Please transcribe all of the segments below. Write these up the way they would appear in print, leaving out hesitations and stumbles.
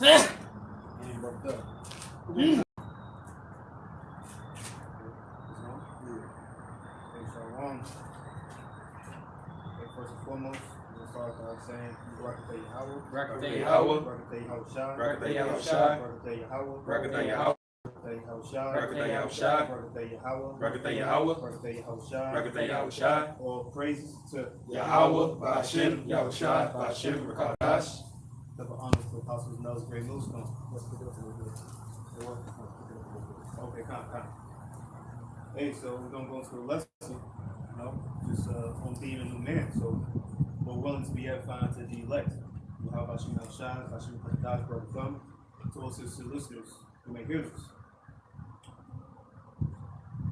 And worked up. Okay, so first and foremost, we'll start by saying Barakatah Yahweh. Barakatah Yahweh. Barakatah Yahushua. Barakatah Yahushua. Barakatah Yahweh. Barakatah Yahweh. Barakatah Yahushua. Barakatah Yahushua. Barakatah Yahweh. Barakatah Yahweh. Barakatah Yahushua. Barakatah Yahushua. All praises to Yahweh, Ba'ashem, Yahushua, Ba'ashem, Rakadash. Double honors to Apostles Nels Great Moose. Let's pick it up a little bit. Okay, come. Hey, so we're gonna go into the lesson, just on being a new man. So we're willing to be edifying to the elect. How about you now, Shine? How should we put God's brother thumb to all sister listeners who may hear this?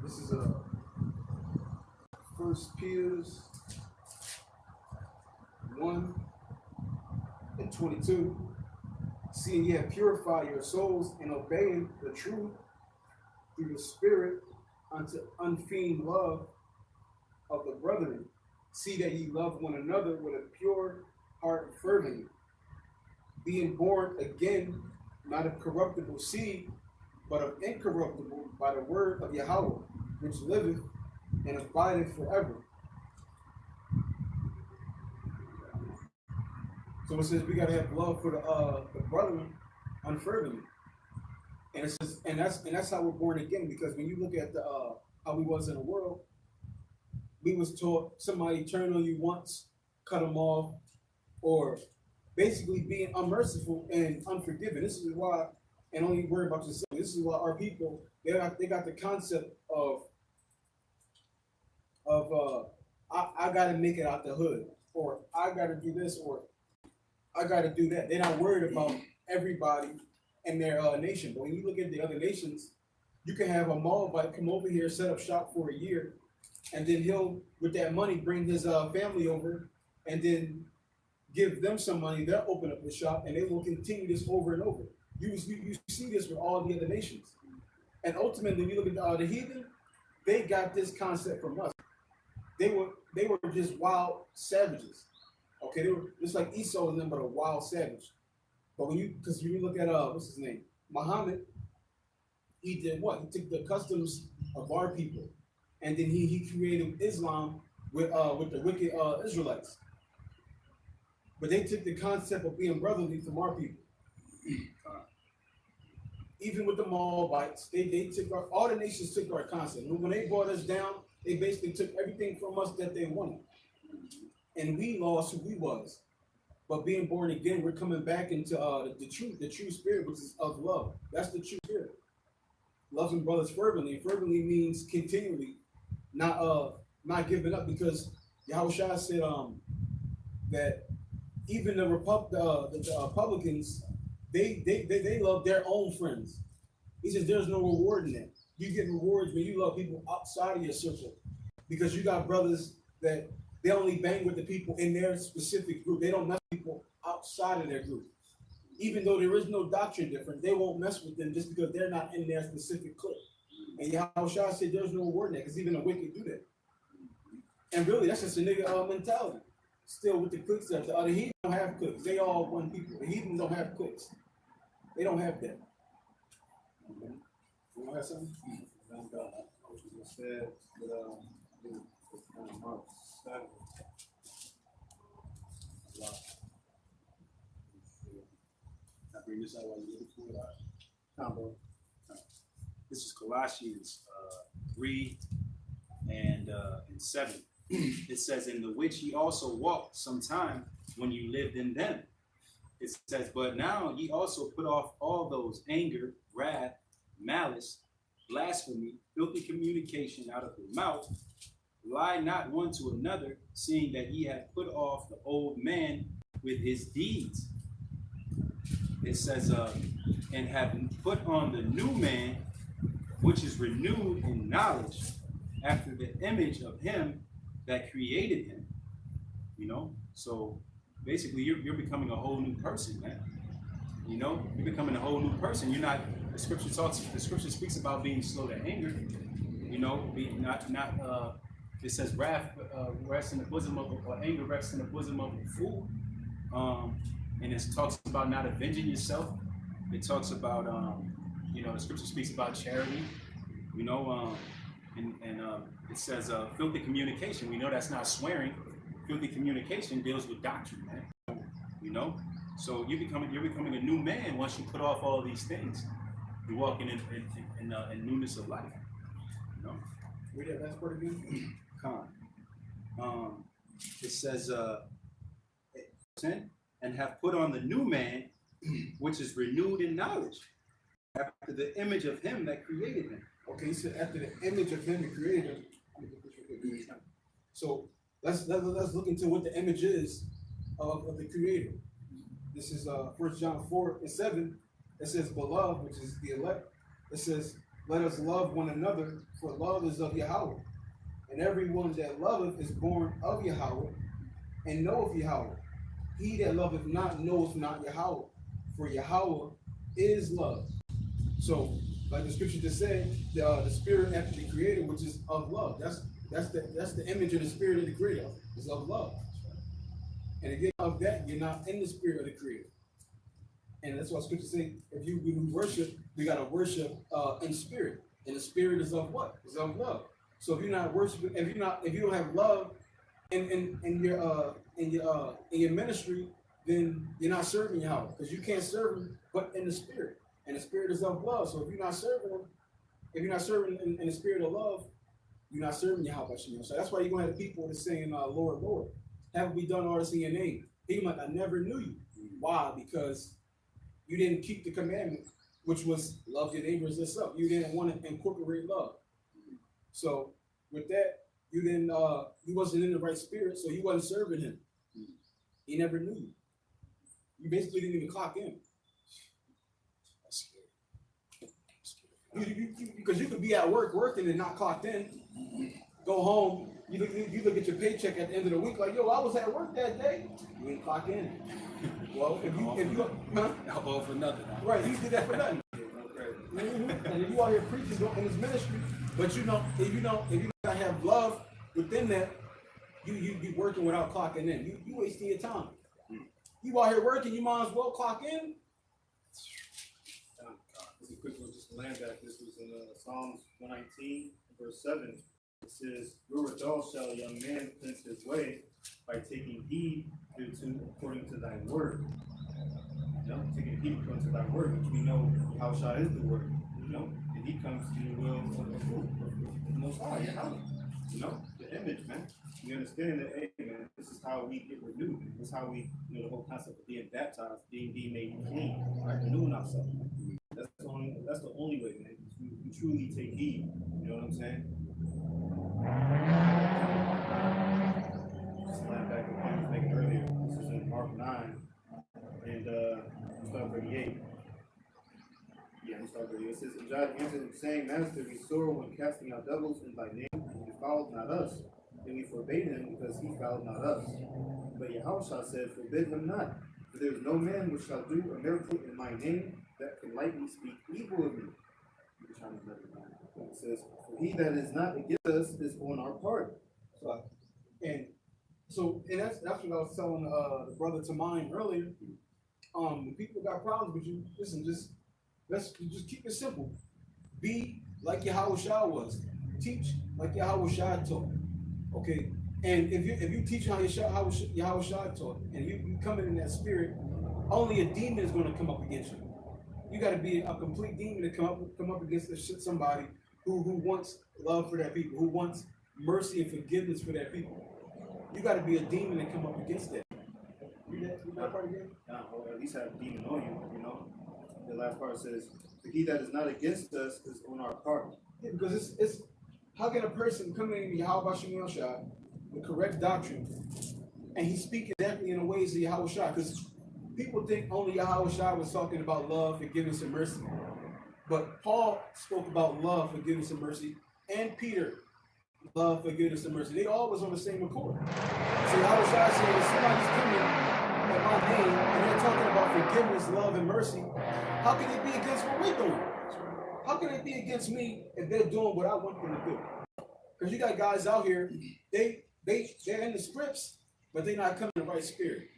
This is First Peter 1:22. Seeing ye have purified your souls in obeying the truth through the Spirit unto unfeigned love of the brethren. See that ye love one another with a pure heart fervently, being born again, not of corruptible seed, but of incorruptible, by the word of Yahweh, which liveth and abideth forever. So it says we gotta have love for the brethren unfervently. And it says, and that's how we're born again, because when you look at the how we was in the world, we was taught somebody turn on you once, cut them off, or basically being unmerciful and unforgiving. This is why, and only worry about yourself. This is why our people they got the concept of I gotta make it out the hood, or I gotta do this, or I gotta do that. They're not worried about everybody in their nation. But when you look at the other nations, you can have a Moabite come over here, set up shop for a year, and then he'll, with that money, bring his family over, and then give them some money. They'll open up the shop, and they will continue this over and over. You see this with all the other nations. And ultimately, when you look at the heathen, they got this concept from us. They were just wild savages. Okay, they were just like Esau and them, but a wild savage. But when you look at what's his name, Muhammad, he did what? He took the customs of our people, and then he created Islam with the wicked Israelites. But they took the concept of being brotherly from our people. Even with the Moabites, they took all the nations took our concept. When they brought us down, they basically took everything from us that they wanted. And we lost who we was. But being born again, we're coming back into the true spirit, which is of love. That's the true spirit. Loving brothers fervently. Fervently means continually, not giving up, because Yahushua said that even the Republicans, they love their own friends. He says there's no reward in that. You get rewards when you love people outside of your circle, because you got brothers that they only bang with the people in their specific group. They don't mess with people outside of their group. Even though there is no doctrine difference, they won't mess with them just because they're not in their specific clique. And Yahushua said there's no reward in that, because even the wicked do that. And really, that's just a nigga mentality. Still with the cliques that the other heathen don't have cliques. They all one people. The heathen don't have cliques. They don't have that. Okay. You want to have something? Thank God. I was just said that Mark 7. I bring this out while you're looking for it out. Combo. This is Colossians 3 and 7. It says, in the which ye also walked sometime when you lived in them. It says, but now ye also put off all those anger, wrath, malice, blasphemy, filthy communication out of your mouth. Lie not one to another, seeing that ye have put off the old man with his deeds. It says, and have put on the new man, which is renewed in knowledge after the image of him that created him. So basically you're becoming a whole new person, man. You're becoming a whole new person. You're not, the scripture speaks about being slow to anger, being not it says wrath rests in the bosom of, or anger rests in the bosom of a fool. And it talks about not avenging yourself, it talks about, the scripture speaks about charity, and it says filthy communication. We know that's not swearing. Filthy communication deals with doctrine, man. So you're becoming a new man once you put off all these things. You're walking in newness of life. Read that last part again. It says, 10, and have put on the new man, which is renewed in knowledge, after the image of him that created him. Okay, so after the image of him that created him. Let me get this real quick. So let's look into what the image is of the creator. This is 1 John 4:7. It says, beloved, which is the elect. It says, let us love one another, for love is of Yahweh. And everyone that loveth is born of Yahweh, and knoweth Yahweh. He that loveth not knoweth not Yahweh, for Yahweh is love. So, like the scripture just said, the spirit after the creator, which is of love. That's the image of the spirit of the creator, is of love. And again, of that, you're not in the spirit of the creator. And that's why scripture say, if we worship, we gotta worship in spirit. And the spirit is of what? It's of love. So if you're not worshiping, if you don't have love in your ministry, then you're not serving Yahweh, because you can't serve him but in the spirit. And the spirit is of love. So if you're not serving him, if you're not serving in the spirit of love, you're not serving Yahweh. So that's why you're gonna have people that's saying, Lord, Lord, have we done all this in your name? He like, I never knew you. Why? Because you didn't keep the commandment, which was love your neighbors as yourself. You didn't want to incorporate love. So with that, you didn't you wasn't in the right spirit, so you wasn't serving him. He never knew you. You basically didn't even clock in. That's scary. Because you could be at work working and not clocked in. Go home, you look at your paycheck at the end of the week like, yo, I was at work that day. You ain't clock in. Well, if you All for nothing. right, you did that for nothing. And if you out here preaching in this ministry, but if you don't have love within that, you working without clocking in. You wasting your time. You out here working, you might as well clock in. This is a quick one, just to land back. This was in Psalms 119, verse 7. It says, wherewithal shall a young man cleanse his way, by taking heed according to thy word. Taking heed according to thy word, which we know Yahushua is the word, and he comes to the will of the Most High, the image, man. You understand that, hey, man, this is how we get renewed. This is how we, the whole concept of being baptized, being made clean, right? Renewing ourselves. That's the only way, man. We truly take heed. You know what I'm saying? Just land back to the point I was making earlier. This is in Mark 9, and start 38. Yeah, we start 38. It says, and John answered him, saying, Master, we saw when casting out devils in thy name, and he followed not us. And we forbade him because he followed not us. But Yahushua said, forbid him not. For there is no man which shall do a miracle in my name that can lightly speak evil of me. It says, for he that is not against us is on our part. And that's what I was telling the brother to mine earlier. When people got problems with you, listen, let's keep it simple. Be like Yahushua was. Teach like Yahushua taught. Okay. And if you teach how Yahushua taught, and you come in that spirit, only a demon is going to come up against you. You got to be a complete demon to come up against somebody who wants love for that people, who wants mercy and forgiveness for that people. You got to be a demon and come up against that. Read that part again? Or at least have a demon on you, The last part says, he that is not against us is on our part. Yeah, because it's how can a person come in Yahweh Shah with correct doctrine and he speak exactly in the ways of Yahweh Shah? Because people think only Yahweh Shah was talking about love, forgiveness, and mercy. But Paul spoke about love, forgiveness, and mercy, and Peter, love, forgiveness, and mercy. They all was on the same accord. So Yahweh Shah said, if somebody's coming at my name and they're talking about forgiveness, love, and mercy, how can it be against what we're doing? How can it be against me if they're doing what I want them to do? Because you got guys out here, they're in the scripts, but they're not coming in the right spirit.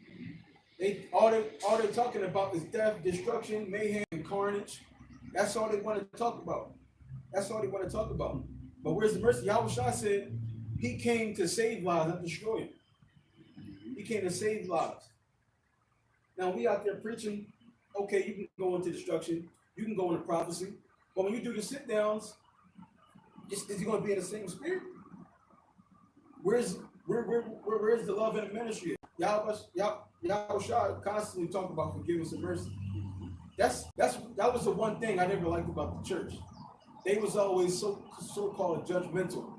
All they talking about is death, destruction, mayhem, and carnage. That's all they want to talk about. That's all they want to talk about. But where's the mercy? Yahushua said he came to save lives, not destroy them. He came to save lives. Now we out there preaching, okay, you can go into destruction, you can go into prophecy, but when you do the sit downs, is he going to be in the same spirit? Where's the love in the ministry? Yahushua constantly talk about forgiveness and mercy. That was the one thing I never liked about the church. They was always so-called judgmental.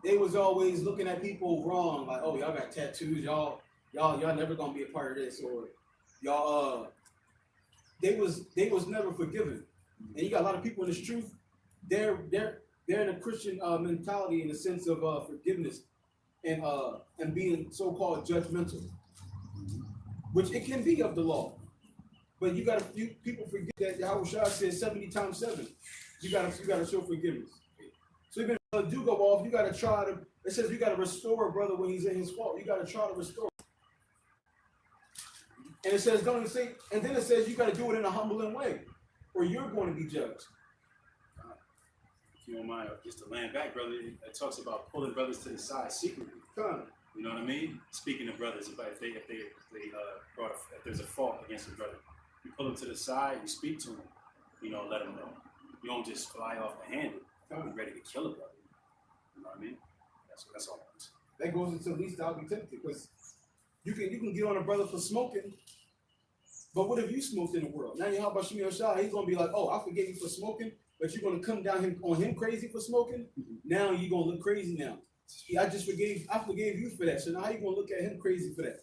They was always looking at people wrong, like, oh, y'all got tattoos, y'all never gonna be a part of this, or y'all they was never forgiven. And you got a lot of people in this truth, they're in a Christian mentality in the sense of forgiveness and being so-called judgmental, which it can be of the law. But people forget that Yahushua said 70 times 7. You gotta show forgiveness. So even if you do go off, you gotta try to. It says you gotta restore a brother when he's in his fault. You gotta try to restore. And it says, don't say, and then it says you gotta do it in a humbling way, or you're going to be judged. If you don't mind, just to land back, brother, it talks about pulling brothers to the side secretly. You know what I mean? Speaking to brothers, if there's a fault against a brother, you pull them to the side, you speak to them, let them know. You don't just fly off the handle. Be ready to kill a brother. You know what I mean? That's all. That goes into at least I'll be tempted, because you can get on a brother for smoking, but what if you smoked in the world? Now how about Shemi Shah? He's gonna be like, oh, I forgave you for smoking, but you're gonna come down on him crazy for smoking. Now you're gonna look crazy now. I forgave you for that. So now how you gonna look at him crazy for that?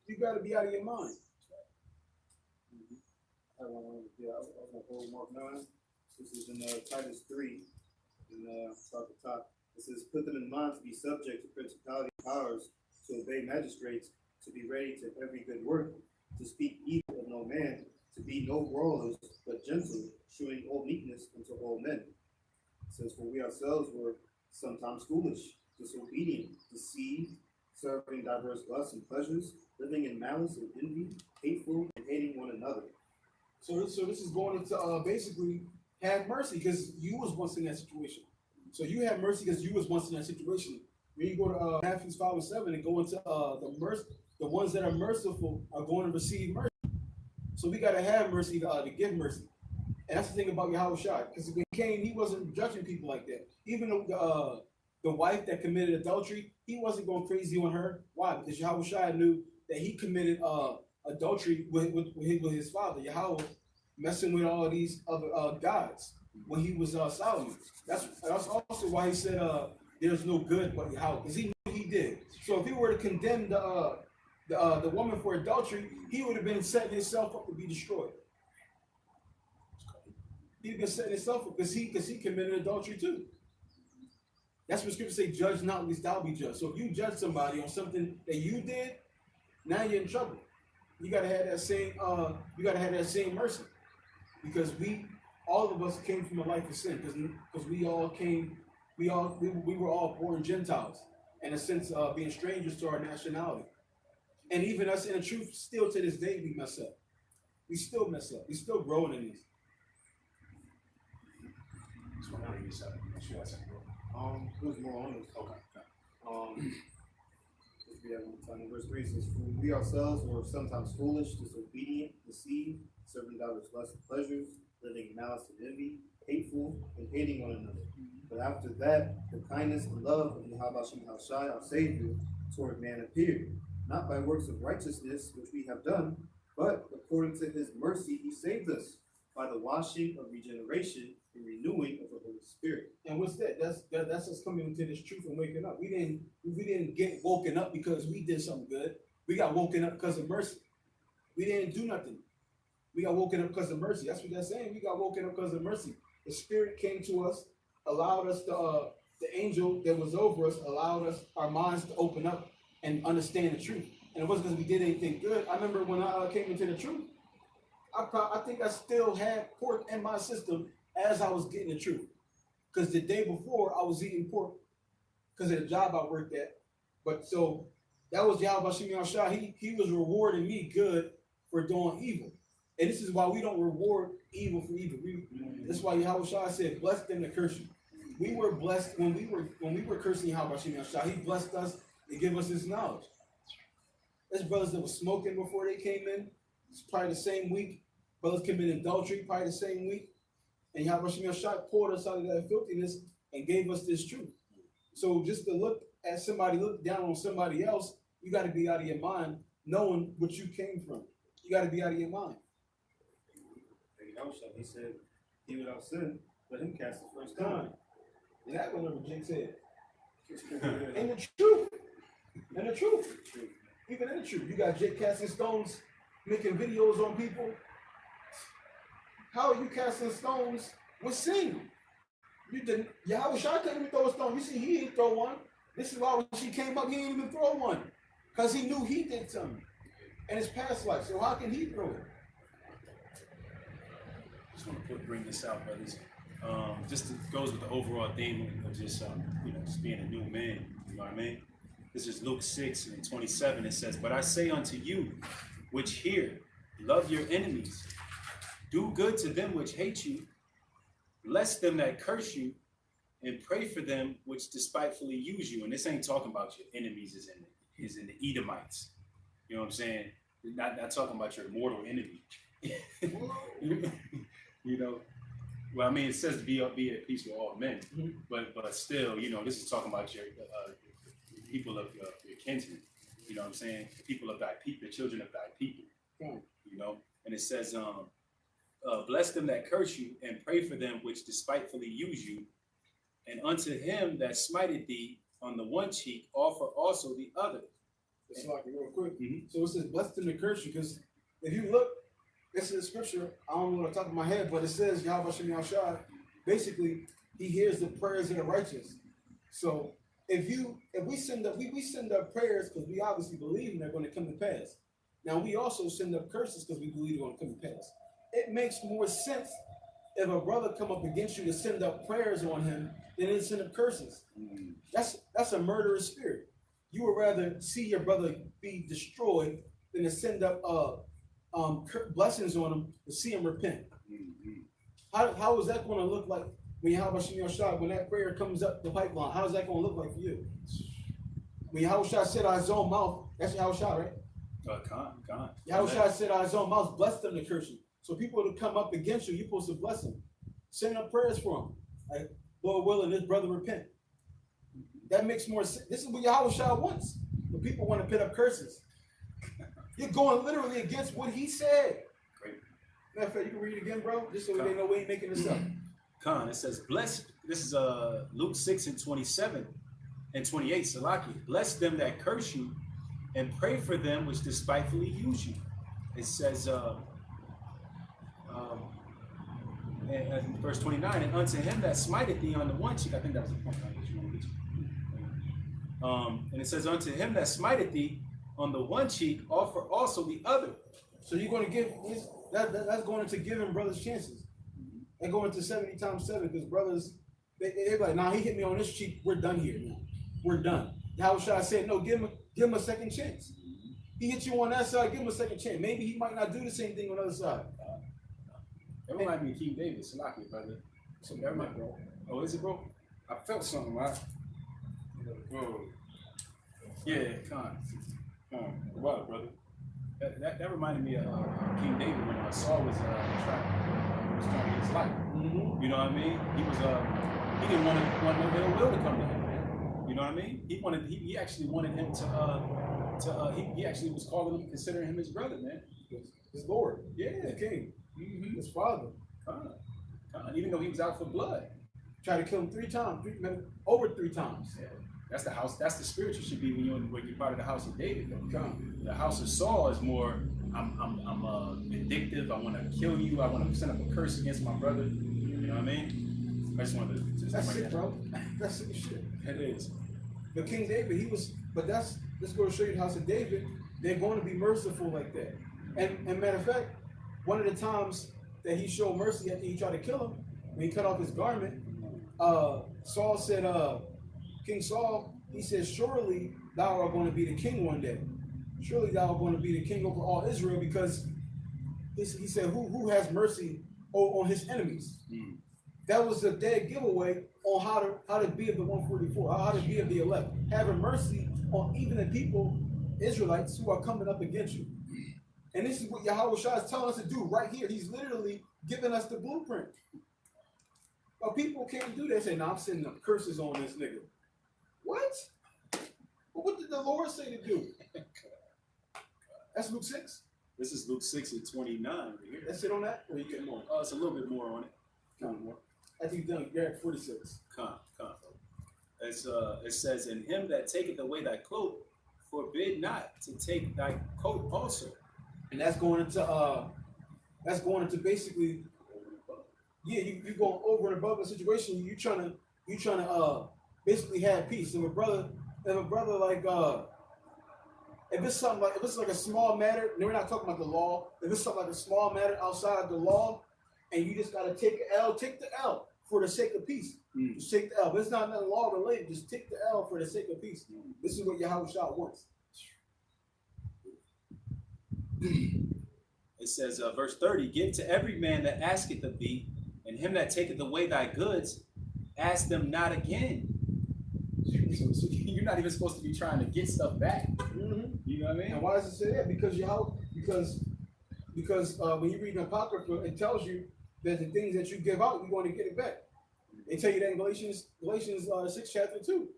You gotta be out of your mind. I was going to hold Mark 9. This is in Titus 3, start at the top. It says, put them in mind to be subject to principality and powers, to obey magistrates, to be ready to every good work, to speak evil of no man, to be no brawlers, but gentle, showing all meekness unto all men. It says, for we ourselves were sometimes foolish, disobedient, deceived, serving diverse lusts and pleasures, living in malice and envy, hateful, and hating one another. So this is going into basically have mercy, because you was once in that situation. So you have mercy because you was once in that situation. When you go to Matthew 5 and 7 and go into the ones that are merciful are going to receive mercy. So we got to have mercy to give mercy. And that's the thing about Yahushua, because when he came, he wasn't judging people like that. Even the wife that committed adultery, he wasn't going crazy on her. Why? Because Yahushua knew that he committed adultery with his father, Yahweh, messing with all these other gods when he was Solomon. That's also why he said there's no good but Yahweh, because he knew he did. So if he were to condemn the woman for adultery, he would have been setting himself up to be destroyed. He'd been setting himself up because he committed adultery too. That's what scripture say, judge not, lest thou be judged. So if you judge somebody on something that you did, now you're in trouble. You gotta have that same mercy, because all of us came from a life of sin, because we were all born Gentiles, in a sense of being strangers to our nationality. And even us in the truth, still to this day, we mess up. We still mess up. We still growing in this. There's more on this. Okay. Verse 3 says, for we ourselves were sometimes foolish, disobedient, deceived, serving diverse lusts and pleasures, living in malice and envy, hateful, and hating one another. But after that, the kindness and love of Yahweh Shai, our Savior, toward man appeared, not by works of righteousness which we have done, but according to his mercy he saved us, by the washing of regeneration and renewing of the Holy Spirit. And what's that? That's us coming into this truth and waking up. We didn't get woken up because we did something good. We got woken up because of mercy. We didn't do nothing. We got woken up because of mercy. That's what they're saying. We got woken up because of mercy. The Spirit came to us, allowed us to, the angel that was over us, allowed us, our minds to open up and understand the truth. And it wasn't because we did anything good. I remember when I came into the truth, I think I still had pork in my system as I was getting the truth. Because the day before, I was eating pork because of the job I worked at. But so That was Yahweh Shimon Shah. He was rewarding me good for doing evil. And this is why we don't reward evil for evil. That's why Yahweh Shah said, bless them that curse you. We were blessed when we were cursing Yahweh Shimon Shah. He blessed us and gave us his knowledge. There's brothers that were smoking before they came in. It's probably the same week. Brothers committed adultery probably the same week. And Yahweh Shimon Shah poured us out of that filthiness and gave us this truth. So just to look at somebody, look down on somebody else, you got to be out of your mind knowing what you came from. You got to be out of your mind. He said, he without sin, let him cast the first Come stone. on. Exactly what Jake said. And the truth. And the truth. Even in the truth. You got Jake casting stones, making videos on people. How are you casting stones with sin? You didn't. Yahweh Shai couldn't even throw a stone. You see, he didn't throw one. This is why when she came up, he didn't even throw one. Because he knew he did something in his past life. So how can he throw it? Just want to bring this out, brothers. Just goes with the overall theme of just just being a new man. You know what I mean? This is Luke 6:27. It says, "But I say unto you, which hear, love your enemies, do good to them which hate you, bless them that curse you, and pray for them which despitefully use you." And this ain't talking about your enemies is in the Edomites. You know what I'm saying? Not talking about your mortal enemy. You know. Well, I mean, it says be at peace with all men, but still, this is talking about your people of your kinsmen. You know what I'm saying? The people of thy people, the children of thy people. You know, and it says, bless them that curse you, and pray for them which despitefully use you, and unto him that smited thee on the one cheek offer also the other. It's like real quick. So it says, bless them that curse you, because if you look. This is the scripture. I don't know what I'm talking about my head, but it says Yahweh Shemiyah Shai. Basically, he hears the prayers of the righteous. So if we send up prayers because we obviously believe they're going to come to pass. Now we also send up curses because we believe they're going to come to pass. It makes more sense if a brother come up against you to send up prayers on him than to send up curses. That's a murderous spirit. You would rather see your brother be destroyed than to send up blessings on him to see him repent. How is that going to look like when Yahweh Shemiyah Shai, when that prayer comes up the pipeline? How is that going to look like for you? When Yahweh Shai said out of his own mouth, that's Yahweh Shai, right? Con. Yahweh Shai said out of his own mouth, bless them to curse you. So people to come up against you, you're supposed to bless them. Send up prayers for them. Like, Lord willing, this brother repent. That makes more sense. This is what Yahweh Shai wants. The people want to put up curses. You're going literally against what he said. Great. Matter of fact, you can read it again, bro, just so they know we ain't making this up. Con, it says, bless, this is Luke 6:27 and 28, Salaki. Bless them that curse you, and pray for them which despitefully use you. It says, and verse 29, and unto him that smiteth thee on the one cheek, I think that was the point I want to get you. And it says, unto him that smiteth thee on the one cheek, offer also the other. So you're going to give that's going into giving brothers chances. They're going to 70 times 7 because brothers, they're like, nah, he hit me on this cheek. We're done here now. We're done. How should I say? No, give him a second chance. He hit you on that side, give him a second chance. Maybe he might not do the same thing on the other side. That reminds me of King David, Salaki, brother. So that reminds me, bro. Oh, is it, bro? I felt something, right? Bro. Yeah, Con. Wow, brother. That reminded me of King David when Saul was trying to get his life. You know what I mean? He was he didn't want no ill will to come to him, man. You know what I mean? He actually wanted him he actually was calling him, considering him his brother, man. His Lord. Yeah, the king. His father. Even though he was out for blood. Tried to kill him 3 times, over 3 times. Yeah. That's the house. That's the spirit you should be when you're part of the house of David. The house of Saul is more. I'm vindictive. I want to kill you. I want to send up a curse against my brother. You know what I mean? I just wanted to. That's sick, bro. That's sick shit. It is. But King David, he was. But let's go to show you the house of David. They're going to be merciful like that. And matter of fact, one of the times that he showed mercy after he tried to kill him, when he cut off his garment, Saul said, King Saul, he said, surely thou art going to be the king one day. Surely thou art going to be the king over all Israel, because he said, who has mercy on his enemies? Mm. That was a dead giveaway on how to be of the 144, how to be of the elect, having mercy on even the people, Israelites, who are coming up against you. And this is what Yahweh Shah is telling us to do right here. He's literally giving us the blueprint. But people can't do that. Say, "No, I'm sending up curses on this nigga." What? But what did the Lord say to do? That's Luke 6. This is Luke 6:29 right here. That's it on that? Or you get more? Oh, it's a little bit more on it. Kind of more. I think you're done. You're at 46. Come. It says, "In him that taketh away thy cloak, forbid not to take thy coat also." And that's going into basically, yeah, you going over and above the situation. You trying to basically have peace. If a brother like if it's like a small matter, and we're not talking about the law. If it's something like a small matter outside the law, and you just gotta take the L for the sake of peace. Mm. Just take the L. But it's not nothing law related. Just take the L for the sake of peace. This is what Yahweh Shah wants. It says, verse 30, "Give to every man that asketh of thee, and him that taketh away thy goods, ask them not again." So you're not even supposed to be trying to get stuff back. Mm-hmm. You know what I mean? And why does it say that? Because when you read the Apocrypha, it tells you that the things that you give out, you're going to get it back. They tell you that in Galatians 6 chapter 2.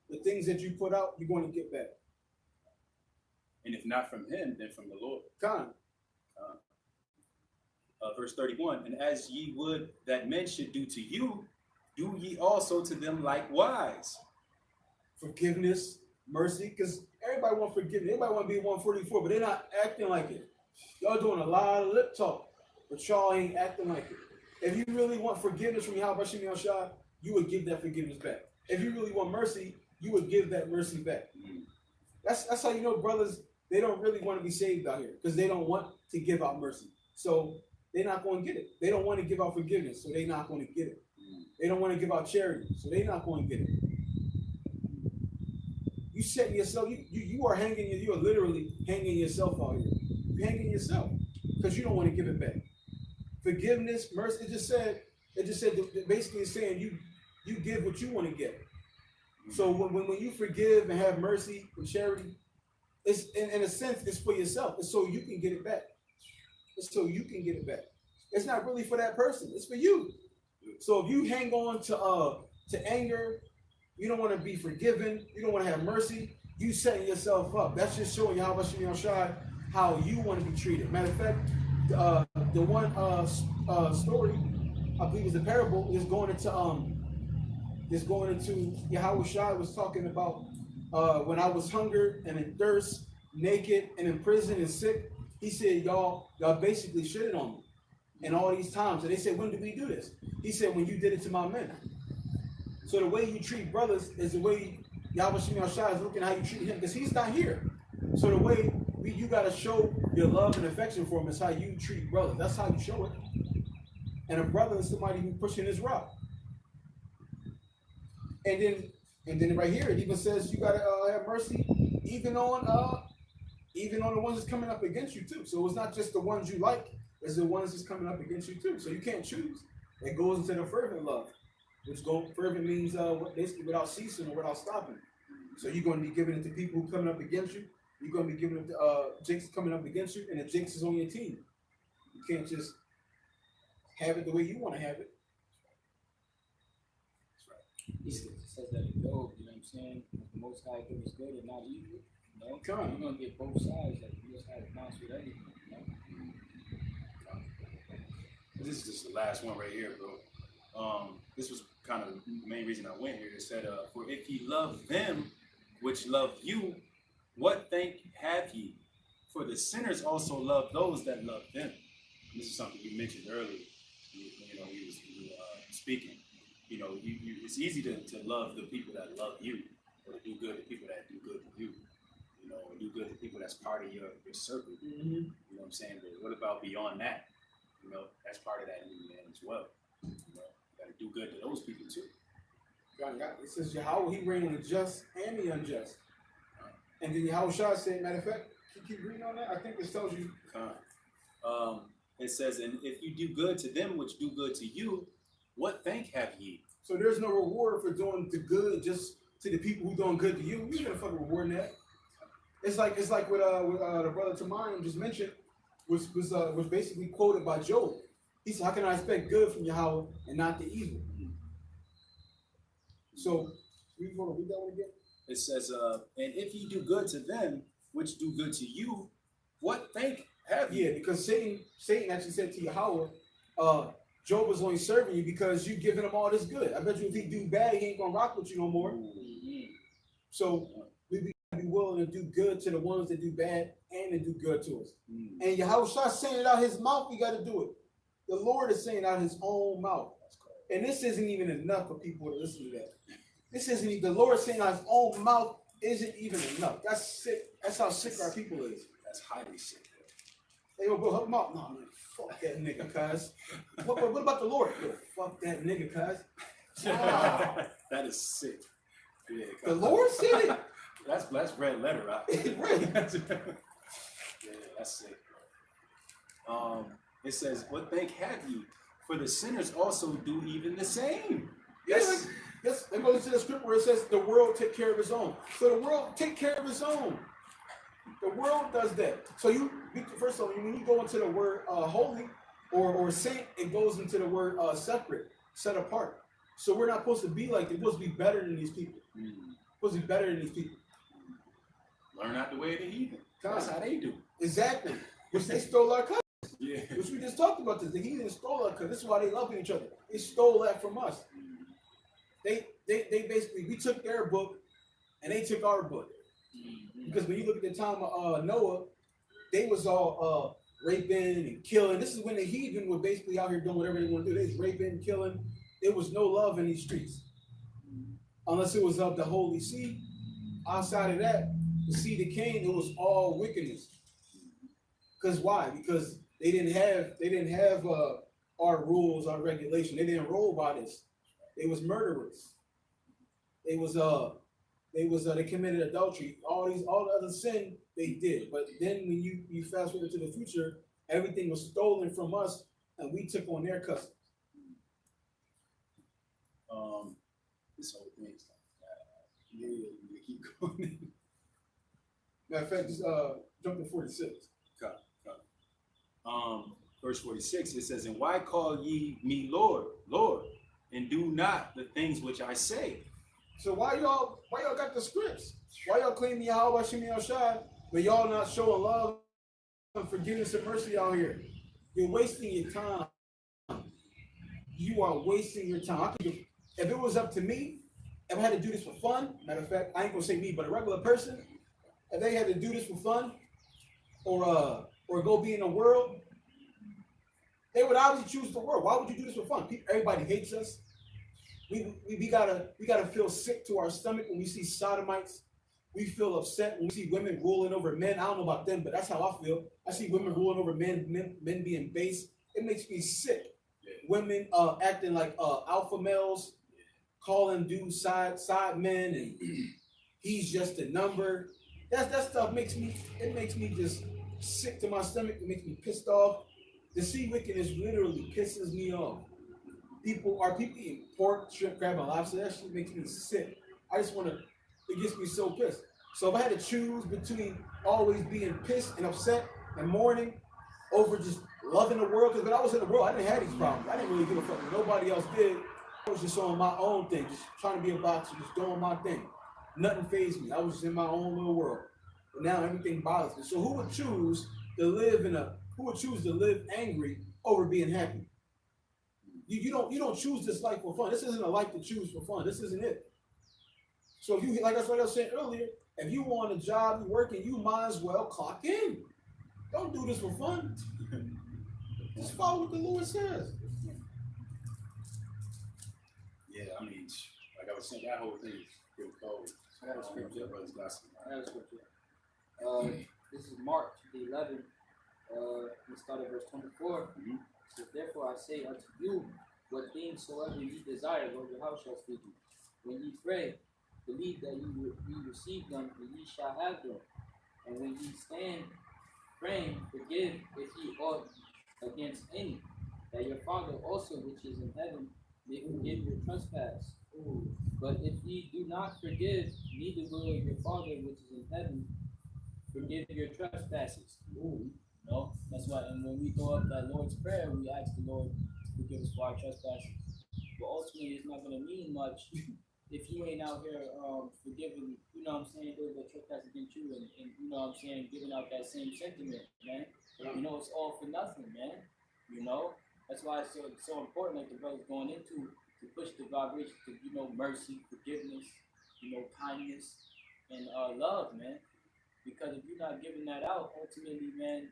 The things that you put out, you're going to get back. And if not from him, then from the Lord. Con. Verse 31, "And as ye would that men should do to you, do ye also to them likewise." Forgiveness, mercy, because everybody want forgiveness. Everybody want to be 144, but they're not acting like it. Y'all doing a lot of lip talk, but y'all ain't acting like it. If you really want forgiveness from Yahweh Shem Yahushua, you would give that forgiveness back. If you really want mercy, you would give that mercy back. That's how you know brothers, they don't really want to be saved out here, because they don't want to give out mercy. So they're not going to get it. They don't want to give out forgiveness, so they're not going to get it. They don't want to give out charity, so they're not going to get it. You setting yourself, you are literally hanging yourself out here. You're hanging yourself because you don't want to give it back. Forgiveness, mercy, it just said basically it's saying you give what you want to get. So when you forgive and have mercy and charity, it's in a sense it's for yourself. It's so you can get it back. It's so you can get it back. It's not really for that person. It's for you. So if you hang on to anger, you don't want to be forgiven, you don't want to have mercy, you setting yourself up. That's just showing Yahweh Shem Yahushua how you want to be treated. Matter of fact, the one story, I believe is a parable, is going into Yahweh Shai was talking about when I was hungry and in thirst, naked and in prison and sick. He said, y'all basically shitted on me. And all these times. And they said, when did we do this? He said, when you did it to my men. So the way you treat brothers is the way Yahweh Shem Yahushua is looking at how you treat him, because he's not here. So the way you got to show your love and affection for him is how you treat brothers. That's how you show it. And a brother is somebody who's pushing his rock. And then right here it even says you got to have mercy even on the ones that's coming up against you too. So it's not just the ones you like, it's the ones that's coming up against you too. So you can't choose. It goes into the fervent love, which fervent means basically without ceasing or without stopping. So you're going to be giving it to people who coming up against you. You're going to be giving it to jinx coming up against you, and the jinx is on your team. You can't just have it the way you want to have it. He says that in Job, you know what I'm saying? The Most High gives good and not evil. You know? Come on. You're going to get both sides. Like, you just have to bounce with anything, you know? This is just the last one right here, bro. This was kind of the main reason I went here. It said, "For if ye love them which love you, what thank have ye? For the sinners also love those that love them." This is something you mentioned earlier. You know, you were speaking. You know, it's easy to love the people that love you, or to do good to people that do good to you. You know, or do good to people that's part of your circle. Mm-hmm. You know what I'm saying? But what about beyond that? You know, that's part of that new man as well. You know, you got to do good to those people too. It says Yahweh, he reign on the just and the unjust. And then Yahushua said, matter of fact, keep reading on that. I think this tells you. It says, and if you do good to them which do good to you, what thank have ye? So there's no reward for doing the good just to the people who doing good to you. You gonna fucking reward that. It's like what the brother Tamayim just mentioned, was basically quoted by Job. He said, "How can I expect good from Yahweh and not the evil?" So we want to read that one again. It says, and if ye do good to them which do good to you, what thank have ye? Yeah, because Satan actually said to Yahweh, Job was only serving you because you giving him all this good. I bet you if he do bad, he ain't gonna rock with you no more. So we be willing to do good to the ones that do bad and to do good to us. And Yahushua saying it out his mouth, we got to do it. The Lord is saying out his own mouth. And this isn't even enough for people to listen to that. This isn't even, the Lord saying out his own mouth isn't even enough. That's sick. That's how sick our people is. That's highly sick. They go, help him out. No, man, fuck that nigga, cuz. What about the Lord? Yo, fuck that nigga, cuz. Wow. That is sick. Yeah, The Lord said it. That's red letter, right? Right. Yeah, that's sick. It says, what thank have ye? For the sinners also do even the same. Yes. Yes. It goes into the script where it says the world take care of its own. So the world take care of its own. The world does that. So first of all, when you go into the word holy or saint, it goes into the word separate, set apart. So we're not supposed to be like, we're supposed to be better than these people. We're supposed to be better than these people. Learn out the way of the heathen. That's how they do. Exactly. Which they stole our cousin. Yeah. Which we just talked about this. The heathen stole our cousin. This is why they love each other. They stole that from us. They basically, we took their book and they took our book. Because when you look at the time of Noah, they was all raping and killing. This is when the heathen were basically out here doing whatever they want to do. They was raping and killing. There was no love in these streets. Unless it was of the Holy See. Outside of that, the seed of Cain, it was all wickedness. Because why? Because they didn't have our rules, our regulation. They didn't roll by this. They was murderers. They committed adultery. All the other sin they did. But then when you fast forward to the future, everything was stolen from us, and we took on their customs. This whole thing is like, keep going. Matter of fact, just jump to 46. Cut. Verse 46, it says, and why call ye me Lord, Lord, and do not the things which I say? So why y'all got the scripts? Why y'all claim Yahweh Shemi Shai, but y'all not showing love and forgiveness and mercy out here? You're wasting your time. You are wasting your time. If it was up to me, if I had to do this for fun, matter of fact, I ain't gonna say me, but a regular person, if they had to do this for fun, or go be in the world, they would obviously choose the world. Why would you do this for fun? Everybody hates us. We gotta feel sick to our stomach when we see sodomites. We feel upset when we see women ruling over men. I don't know about them, but that's how I feel. I see women ruling over men being base. It makes me sick. Yeah. Women acting like alpha males, calling dudes side men, and he's just a number. That stuff makes me just sick to my stomach. It makes me pissed off. To see wickedness literally pisses me off. People eating pork, shrimp, crab, and lobster. That shit makes me sick. It gets me so pissed. So if I had to choose between always being pissed and upset and mourning over just loving the world, because when I was in the world, I didn't have these problems. I didn't really give a fuck what nobody else did. I was just on my own thing, just trying to be a boxer, just doing my thing. Nothing fazed me. I was just in my own little world. But now everything bothers me. So who would choose to live angry over being happy? You don't choose this life for fun. This isn't a life to choose for fun. This isn't it. So if you, like I was saying earlier, if you want a job, you working, you might as well clock in. Don't do this for fun. Just follow what the Lord says. Yeah, I mean, like I was saying, that whole thing is pretty cold. I got a scripture. Brothers got some. I got a scripture. This is Mark the 11th. We start at verse 24. Mm-hmm. So therefore I say unto you, what things soever ye desire, Lord your house shall speak you. When ye pray, believe that ye receive them, and ye shall have them. And when ye stand praying, forgive if ye ought against any, that your Father also which is in heaven may forgive your trespass. But if ye do not forgive, neither will your Father which is in heaven forgive your trespasses. No, that's why. And when we go up that Lord's Prayer, we ask the Lord to forgive us for our trespasses. But ultimately, it's not going to mean much if you ain't out here forgiving, you know what I'm saying, those that trespass against you, and you know what I'm saying, giving out that same sentiment, man. You know, it's all for nothing, man. You know, that's why it's so important, like the brother's going into, to push the vibration to, you know, mercy, forgiveness, you know, kindness, and love, man. Because if you're not giving that out, ultimately, man,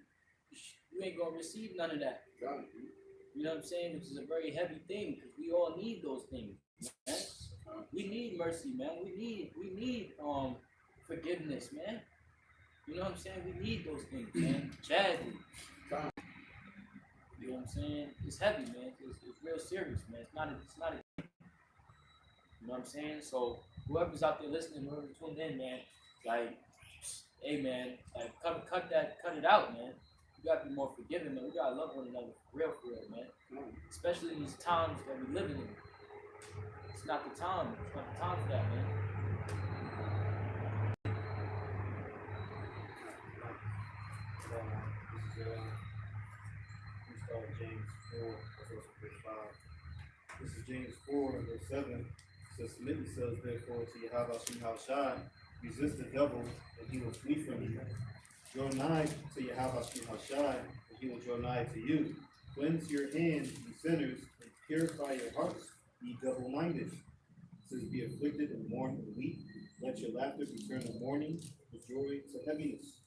you ain't gonna receive none of that. You know what I'm saying? Which is a very heavy thing, because we all need those things, man. We need mercy, man. We need forgiveness, man. You know what I'm saying? We need those things, man. Badly. You know what I'm saying? It's heavy, man. It's real serious, man. It's not a you know what I'm saying? So whoever's out there listening, whoever's tuned in, man, like, hey, man, like cut it out, man. You gotta be more forgiving, man. We gotta love one another for real, man. Especially in these times that we're living in. It's not the time. It's not the time for that, man. We start James 4, verse 5. This is James 4, verse 7. It says, submit yourselves therefore to Yahweh Shem Shai. Resist the devil, and he will flee from you. Draw nigh to Yahweh Shem Shai, and he will draw nigh to you. Cleanse your hands, ye sinners, and purify your hearts, ye double-minded. It says, be afflicted and mourn and weep. Let your laughter be turned to mourning, the joy to heaviness.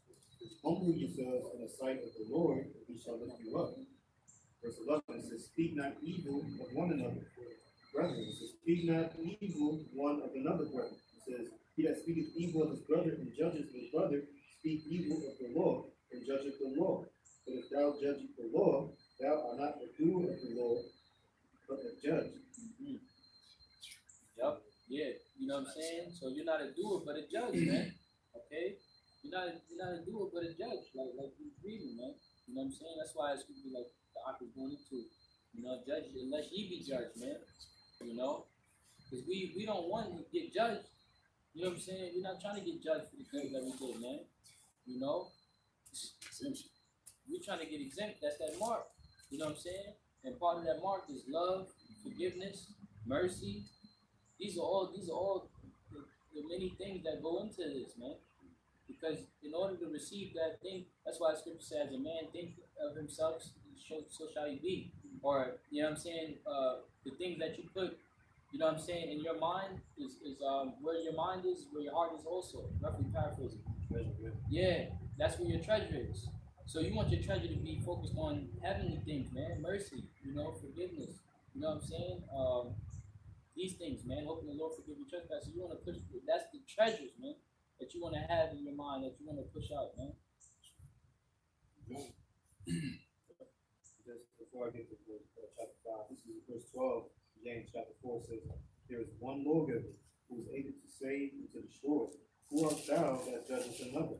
Humble yourselves in the sight of the Lord, and he shall lift you up. Verse 11 says, speak not evil of one another. Brethren, it says, speak not evil one of another, brethren. It says, he that speaketh evil of his brother and judges his brother, speak evil of the law and judgeth the law. But if thou judge the law, thou art not a doer of the law, but a judge. Mm-hmm. Yep. Yeah. You know what I'm saying? So you're not a doer, but a judge, man. Okay? You're not a doer, but a judge, like you reading, man. You know what I'm saying? That's why it's gonna be like the author's going into, you know, judge unless ye be judged, man. You know? Because we don't want to get judged. You know what I'm saying? We're not trying to get judged for the things that we did, man. You know? Exemption. We're trying to get exempt. That's that mark. You know what I'm saying? And part of that mark is love, forgiveness, mercy. These are all the many things that go into this, man. Because in order to receive that thing, that's why the scripture says, a man think of himself, so shall he be. Or, you know what I'm saying, the things that you put, you know what I'm saying, in your mind is where your mind is, where your heart is also. Roughly paraphrasing. Yeah, that's where your treasure is. So you want your treasure to be focused on heavenly things, man. Mercy, you know, forgiveness. You know what I'm saying? These things, man. Hoping the Lord forgive your trespasses. You want to push, that's the treasures, man, that you want to have in your mind, that you want to push out, man. Just before I get to chapter 5, this is verse 12. James chapter 4 says, there is one lawgiver who is able to save and to destroy. Who art thou that judgest another?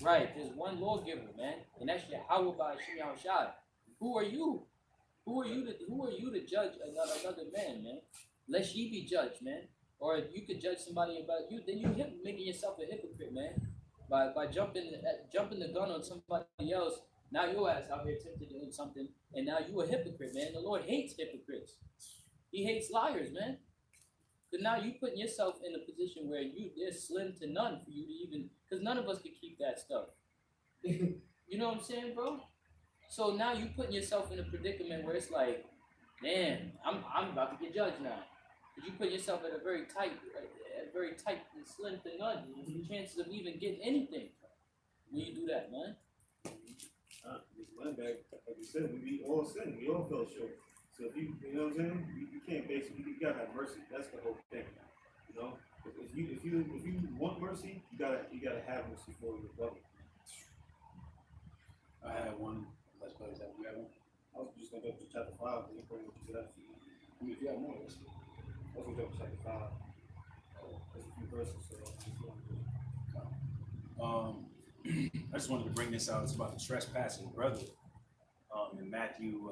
Right, there's one lawgiver, man, and that's Yahweh by Shem Shai. Who are you? Who are you to judge another man, man? Lest ye be judged, man. Or if you could judge somebody about you, then you're making yourself a hypocrite, man. By jumping the gun on somebody else. Now your ass out here tempted to do something, and now you a hypocrite, man. The Lord hates hypocrites. He hates liars, man. Because now you putting yourself in a position where there's slim to none for you to even, because none of us can keep that stuff. You know what I'm saying, bro? So now you putting yourself in a predicament where it's like, man, I'm about to get judged now. Because you put yourself at a very tight and slim to none. The chances of even getting anything when you do that, man. Like you said, we all sin. We all fell short. So if you know what I'm saying, you can't basically. You gotta have mercy. That's the whole thing. You know, if you want mercy, you gotta have mercy for your brother. I had one. Let's play that. You have one? I was just gonna go to chapter 5. And you bring what you got. I mean, if you have more, let's see. I was gonna go to chapter 5. There's a few verses. So I just wanted to bring this out. It's about the trespassing brother. In Matthew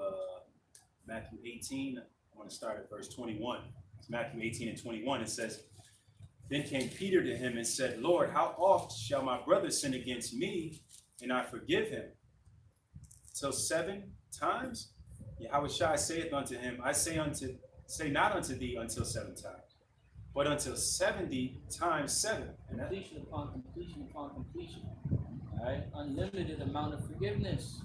18, I want to start at verse 21. It's Matthew 18 and 21. It says, "Then came Peter to him and said, Lord, how oft shall my brother sin against me, and I forgive him? Till 7 times? Yahushua saith unto him, I say not unto thee until 7 times, but until 70 times 7. And that, Completion upon completion upon completion. All right, unlimited amount of forgiveness.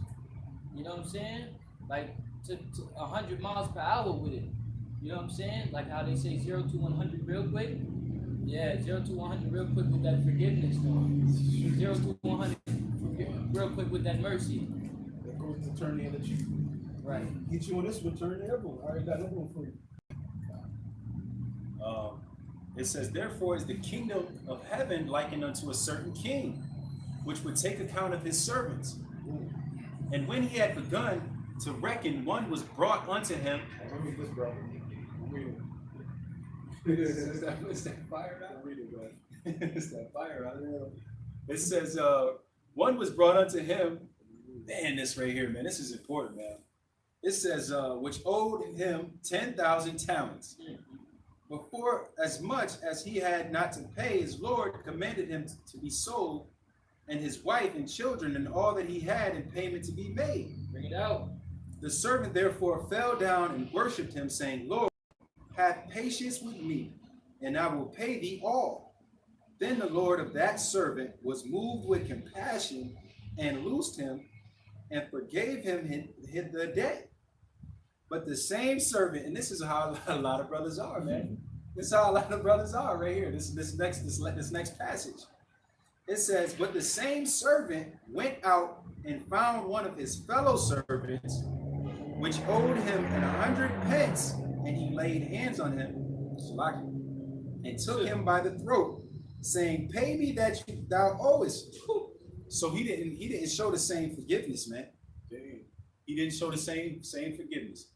You know what I'm saying? Like to 100 miles per hour with it. You know what I'm saying? Like how they say 0 to 100 real quick. Yeah, 0 to 100 real quick with that forgiveness, though. 0 to 100 real quick with that mercy. That goes to turn the other cheek. Right. Get you on this one, turn the other one. I already got another one for you. it says, therefore is the kingdom of heaven likened unto a certain king, which would take account of his servants. And when he had begun to reckon, one was brought unto him. Let me read this, bro. Read it. Is that fire out? Read it, bro. It's that fire out. It says, one was brought unto him. Man, this right here, man, this is important, man. It says, which owed him 10,000 talents. Before as much as he had not to pay, his Lord commanded him to be sold, and his wife and children and all that he had in payment to be made. Bring it out. The servant therefore fell down and worshipped him, saying, Lord, have patience with me, and I will pay thee all. Then the Lord of that servant was moved with compassion and loosed him and forgave him the debt. But the same servant, and this is how a lot of brothers are, man. This is how a lot of brothers are right here. This next passage. It says, but the same servant went out and found one of his fellow servants, which owed him 100 pence, and he laid hands on him, and took him by the throat, saying, pay me that thou owest. So he didn't show the same forgiveness, man. He didn't show the same forgiveness.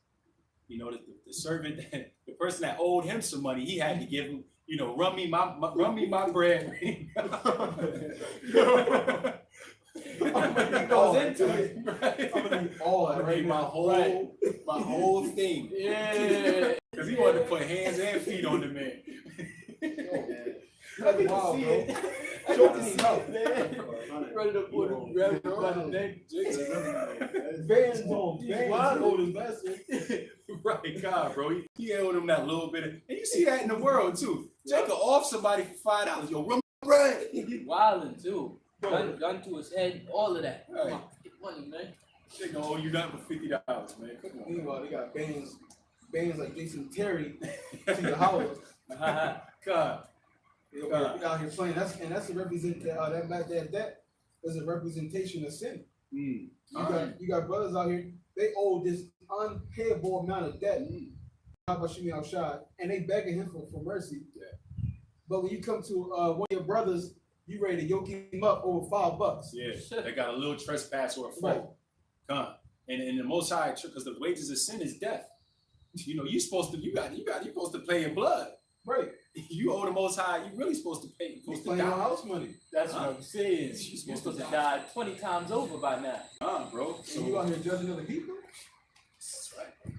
You know, the servant, the person that owed him some money, he had to give him, you know, run me my bread. He goes into it. I'm gonna need all that, right? My whole thing. Yeah. Because he wanted to put hands and feet on the man. That's wild, bro. Choking him out, man. Ready to put him, grab him by the neck. Bands on bands. Right, God, bro. He owed him that little bit of, and you see that in the world too. Jacob off somebody for $5. Yo, run my bread. Wilding too. Gun to his head, all of that. Right. Come on, get money, man. They gonna owe you nothing but $50, man. Come on. Meanwhile, they got bands like Jason Terry to your house. God. We out here playing. That's a that is a representation of sin. You got brothers out here. They owe this unpayable amount of debt. How about Shimi Al-Shad? And they begging him for mercy. Yeah. But when you come to one of your brothers, you ready to yoke him up over $5. Yeah. They got a little trespass or a fault. Right. Come. And the Most High, because the wages of sin is death. You know, you're supposed to pay in blood. Right. You owe the Most High. You really supposed to pay. You're supposed to die house money. That's what I'm saying. You're supposed to die 20 times over by now. Bro. So you out here judging other people? That's right.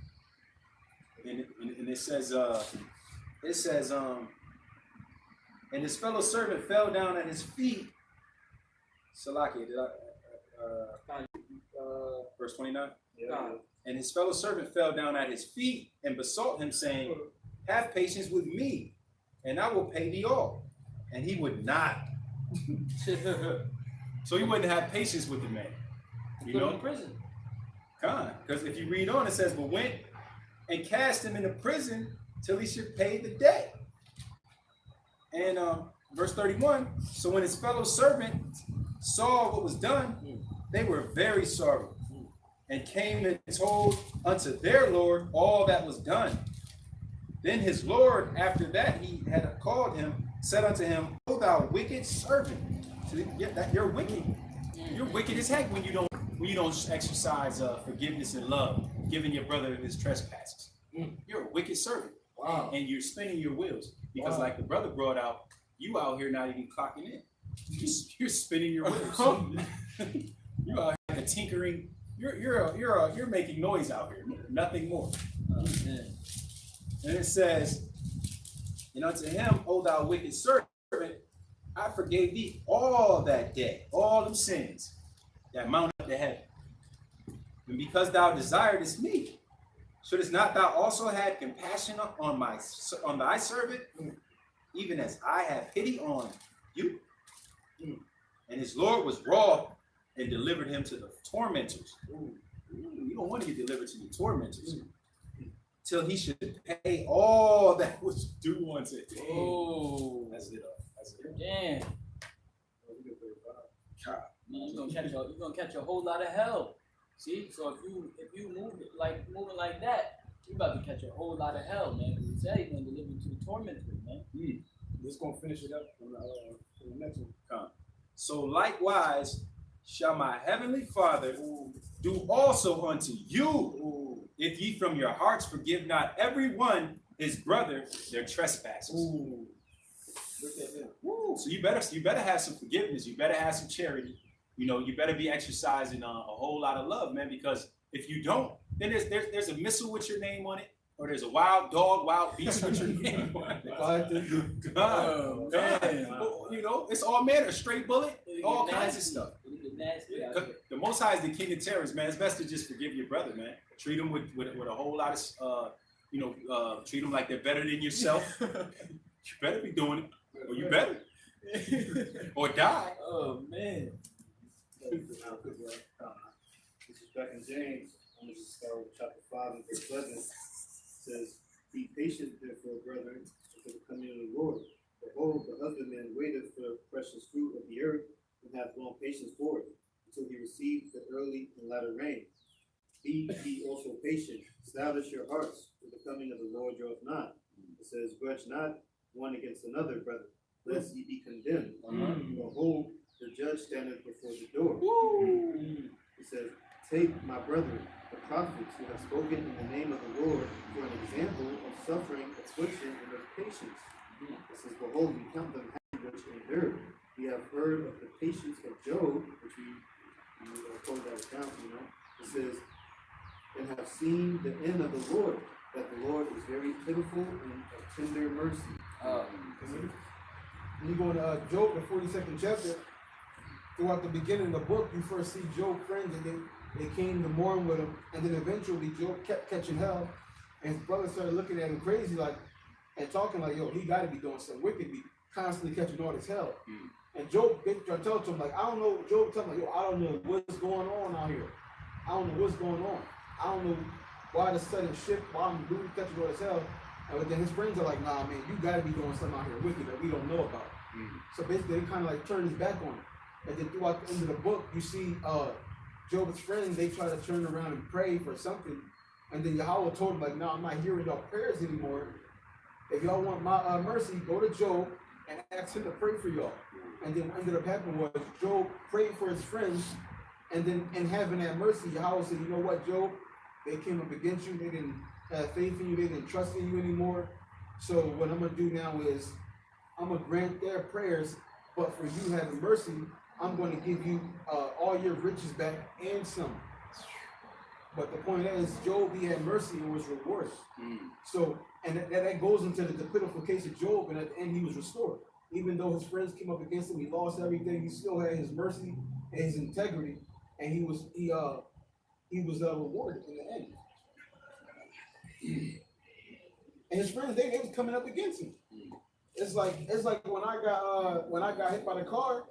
And it says, and his fellow servant fell down at his feet. Salakia, verse 29? yeah. And his fellow servant fell down at his feet and besought him, saying, have patience with me, and I will pay thee all. And he would not. So he wouldn't have patience with the man. You know, in prison. Because if you read on, it says, but went and cast him into prison till he should pay the debt. And verse 31, so when his fellow servant saw what was done, they were very sorry, and came and told unto their Lord all that was done. Then his Lord, after that he had called him, said unto him, O thou wicked servant. So you're wicked. You're wicked as heck when you don't exercise forgiveness and love, giving your brother his trespasses. You're a wicked servant. Wow. and you're spinning your wheels because, Wow. like the brother brought out, you out here not even clocking in. You're spinning your wheels. You out here tinkering. You're making noise out here. Nothing more. Man. And it says, and unto him, O thou wicked servant, I forgave thee all that day, all them sins that mount up to heaven. And because thou desiredest me, shouldest not thou also have compassion on thy servant, even as I have pity on you? And his Lord was wroth and delivered him to the tormentors. You don't want to get delivered to the tormentors till he should pay all that was due unto him. Oh, That's it. That's it. damn. Man, you're gonna catch a whole lot of hell. See, so if you moving like that, you about to catch a whole lot of hell, man. Because he said he's gonna deliver you to the tormentors, man. Just gonna finish it up on the next one. So likewise shall my heavenly Father do also unto you, if ye from your hearts forgive not every one his brother their trespasses. Look at him. So you better have some forgiveness. You better have some charity. You know, you better be exercising a whole lot of love, man. Because if you don't, then there's a missile with your name on it, or there's a wild dog, wild beast with your name on it. God, man. You know, it's all manner, straight bullet, all kinds of stuff. The Most High is the king of terrors, man. It's best to just forgive your brother, man. Treat him with a whole lot of, treat them like they're better than yourself. You better be doing it, or you better, or die. Oh man. This is back in James. I'm going to start with chapter 5 and verse 11. It says, be patient, therefore, brethren, until the coming of the Lord. Behold, the husbandman waiteth for the precious fruit of the earth, and hath long patience for it, until he receive the early and latter rain. Be ye also patient, establish your hearts, for the coming of the Lord draweth nigh. It says, grudge not one against another, brother, lest ye be condemned. Behold, the judge standeth before the door. It says, take my brethren, the prophets who have spoken in the name of the Lord, for an example of suffering, affliction, and of patience. It says, behold, we count them happy which endured. We have heard of the patience of Job, which we quote that account, It says, and have seen the end of the Lord, that the Lord is very pitiful and of tender mercy. When you go to Job, the 42nd chapter, throughout the beginning of the book, you first see Job's friends, and then they came to mourn with him, and then eventually Job kept catching hell, and his brother started looking at him crazy, like, and talking like, yo, he got to be doing something wicked, be constantly catching all this hell. And Job told him, like, I don't know, Job told him, like, yo, I don't know what's going on out here. I don't know what's going on. I don't know why the sudden shift, why I'm doing catching all this hell. And then his friends are like, nah, man, you got to be doing something out here wicked that we don't know about. So basically, they kind of like turned his back on him. And then throughout the end of the book, you see Job's friends, they try to turn around and pray for something. And then Yahweh told him, like, no, I'm not hearing y'all prayers anymore. If y'all want my mercy, go to Job and ask him to pray for y'all. And then what ended up happening was Job prayed for his friends, and then in having that mercy, Yahweh said, you know what, Job? They came up against you. They didn't have faith in you. They didn't trust in you anymore. So what I'm going to do now is I'm going to grant their prayers, but for you having mercy, I'm going to give you all your riches back and some. But the point is, Job, he had mercy and was rewarded. So, and that goes into the pitiful case of Job, and at the end he was restored. Even though his friends came up against him, he lost everything, he still had his mercy and his integrity, and he was rewarded in the end. And his friends, they was coming up against him. It's like when I got hit by the car.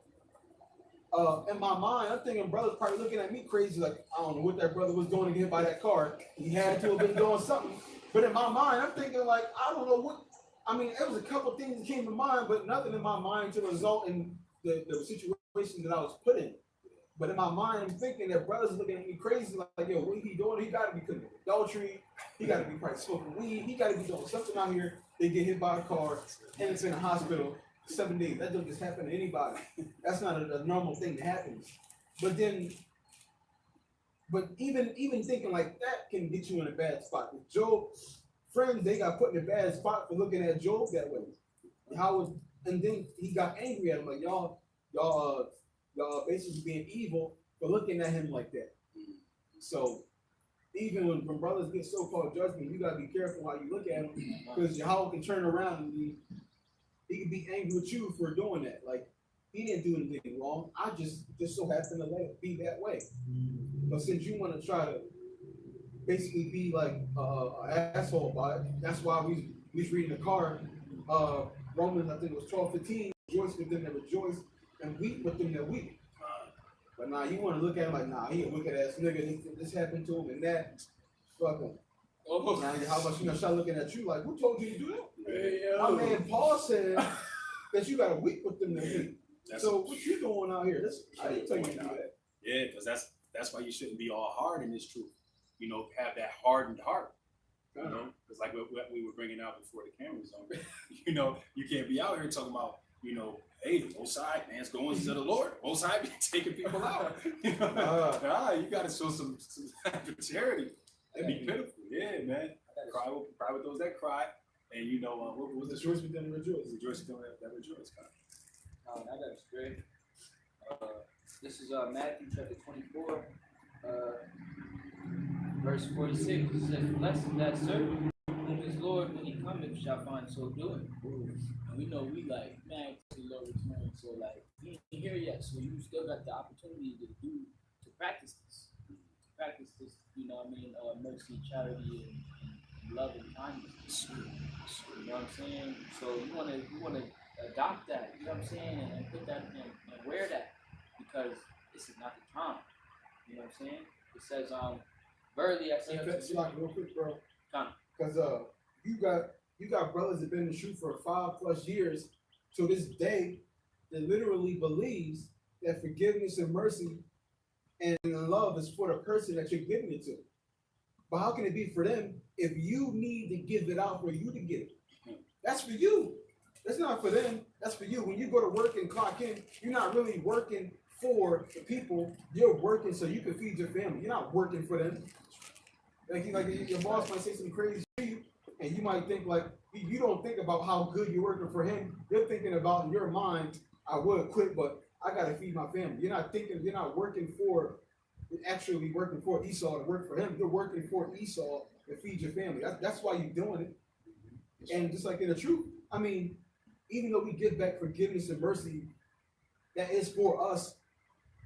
In my mind, I'm thinking brother's probably looking at me crazy, like, I don't know what that brother was doing to get hit by that car. He had to have been doing something. But in my mind, I'm thinking, like, I don't know what. I mean, there was a couple things that came to mind, but nothing in my mind to result in the situation that I was put in. But in my mind, I'm thinking that brother's looking at me crazy, like, yo, what he doing? He got to be committing adultery. He got to be probably smoking weed. He got to be doing something out here. They get hit by a car, and it's in a hospital. 7 days. That doesn't just happen to anybody. That's not a normal thing that happens. But even thinking like that can get you in a bad spot. Job friends, they got put in a bad spot for looking at Job that way. And then he got angry at him, like y'all basically being evil for looking at him like that. So even when brothers get so-called judgment, you gotta be careful how you look at him, because Yahweh can turn around and he can be angry with you for doing that. Like, he didn't do anything wrong. I just so happened to let it be that way. But since you want to try to basically be like an asshole about it, that's why we was reading the card. Romans, I think it was 12:15. Rejoice with them that rejoice, and weep with them that weep. But now you want to look at him like, nah, he a wicked ass nigga. This happened to him and that. Fuck him. Oh, Now, how about start looking at you like, who told you to do that? yeah. My man Paul said that you got to weep with them that weep. That's So what you doing out here? I didn't tell you to do that. Yeah, because that's why you shouldn't be all hard in this truth. You know, have that hardened heart. You know, because like what we were bringing out before the cameras on, you know, you can't be out here talking about, you know, hey, the Most High man's going to the Lord. Most High be taking people out. You know, you got to show some charity and be pitiful. Yeah, man. Cry with those that cry, and you know what was the Rejoice with them that rejoice. Rejoice with them that rejoice. I got it straight. This is Matthew chapter 24, verse 46. It says, "Blessed is that servant whom his Lord, when he cometh, shall find so doing." And we know we like, man, the Lord return. So like, he ain't here yet. So you still got the opportunity to practice this. You know what I mean? Mercy, charity, and love and kindness. You know what I'm saying? So you wanna adopt that, you know what I'm saying, and put that and wear that, because this is not the time. You know what I'm saying? It says, verily I say unto you. Like real quick, bro. Come. Because you got brothers that been in the shoe for 5+ years to this day that literally believes that forgiveness and mercy and love is for the person that you're giving it to. But how can it be for them if you need to give it out for you to get it? That's for you. That's not for them. That's for you. When you go to work and clock in, you're not really working for the people. You're working so you can feed your family. You're not working for them. Like your boss might say something crazy to you, and you might think like, you don't think about how good you're working for him. You're thinking about in your mind, I would quit, but I got to feed my family. You're not working for, actually working for Esau to work for him. You're working for Esau to feed your family. That's why you're doing it. And just like in the truth, I mean, even though we give back forgiveness and mercy, that is for us.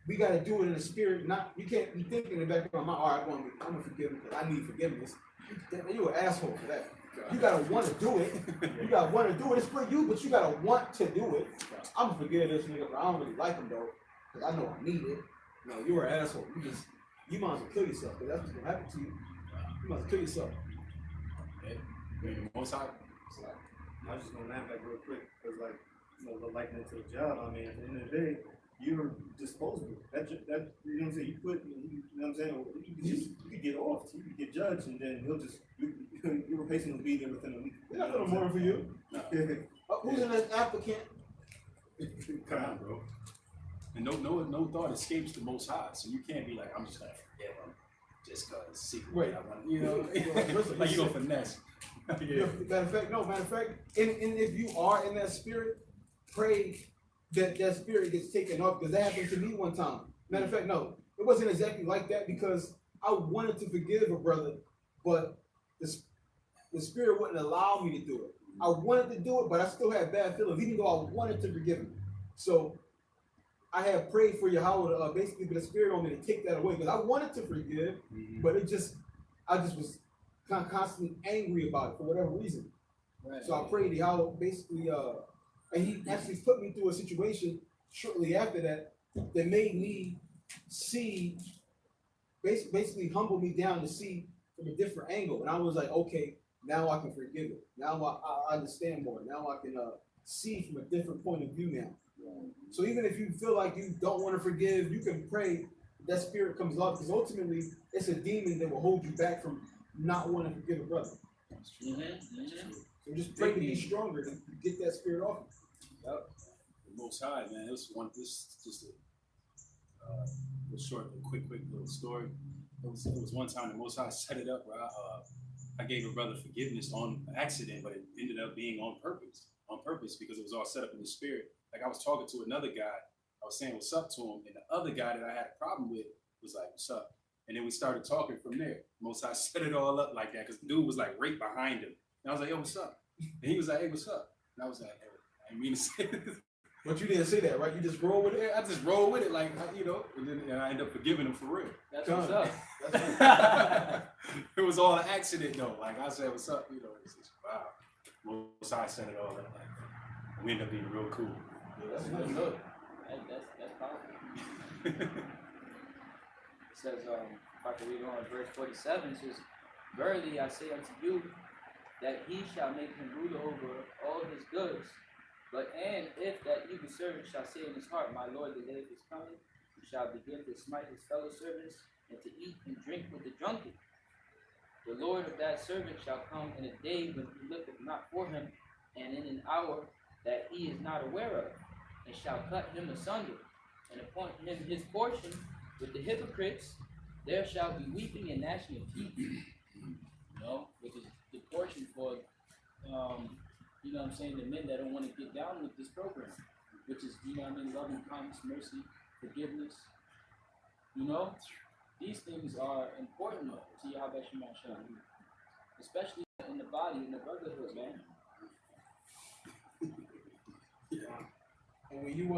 We got to do it in the spirit. We can't be thinking in the back of my mind, all right, I'm going to forgive him because I need forgiveness. You're an asshole for that. You got to want to do it. You got to want to do it. It's for you, but you got to want to do it. I'm going to forgive this nigga, but I don't really like him, though, because I know I need it. No, you're an asshole. You might as well kill yourself, because that's what's going to happen to you. You might as well kill yourself. Most High. I was just gonna add back real quick, because like, you know, liking it to a job. I mean, at the end of the day, you're disposable. That you know what I'm saying. You know what I'm saying. You could get off, you could get judged, and then he'll just your replacement will be there within a week. They're not gonna mourn for you. Who's in this applicant? Come on, bro. And no thought escapes the Most High, so you can't be like, I'm just gonna forgive him just because secretly I want, you know, like you gonna finesse. Yeah. Matter of fact, and if you are in that spirit, pray that spirit gets taken off, because that happened to me one time. Matter of fact, no, it wasn't exactly like that, because I wanted to forgive a brother, but the spirit wouldn't allow me to do it. I wanted to do it, but I still had bad feelings, even though I wanted to forgive him. So I had prayed for Yahweh to basically, but the spirit on me to take that away, because I wanted to forgive, but I just was constantly angry about it for whatever reason. Right. So I prayed to Yahweh basically, and he actually put me through a situation shortly after that made me see, basically humble me down to see from a different angle. And I was like, okay, now I can forgive it. Now I understand more. Now I can see from a different point of view now. Right. So even if you feel like you don't want to forgive, you can pray that spirit comes out, because ultimately it's a demon that will hold you back from not wanting to forgive a brother. So just pray to be stronger to get that spirit off. Yep. The Most High, man. This just a short, quick little story. It was one time the Most High set it up where I gave a brother forgiveness on accident, but it ended up being on purpose. On purpose, because it was all set up in the spirit. Like I was talking to another guy, I was saying what's up to him, and the other guy that I had a problem with was like, "What's up?" And then we started talking from there. Most High set it all up like that because the dude was like right behind him. And I was like, "Yo, what's up?" And he was like, "Hey, what's up?" And I was like, "Hey, I didn't mean to say this." But you didn't say that, right? You just roll with it. I just rolled with it, like, you know, and I ended up forgiving him for real. That's what's up. That's right. It was all an accident though. Like I said, "What's up?" You know, it's just, wow. Most High set it all up. Like, we ended up being real cool. That's That's good. good. That's powerful. It says, if I can read on verse 47, it says, "Verily I say unto you, that he shall make him ruler over all his goods. But and if that evil servant shall say in his heart, My Lord, the day is coming, he shall begin to smite his fellow servants, and to eat and drink with the drunken. The Lord of that servant shall come in a day when he looketh not for him, and in an hour that he is not aware of, and shall cut him asunder, and appoint him his portion with the hypocrites. There shall be weeping and gnashing of teeth." You know, which is the portion for, you know what I'm saying, the men that don't want to get down with this program, which is, you know what I mean, loving kindness, mercy, forgiveness. You know, these things are important to Yahweh Shema Shalom, especially in the body, in the brotherhood, man. And when you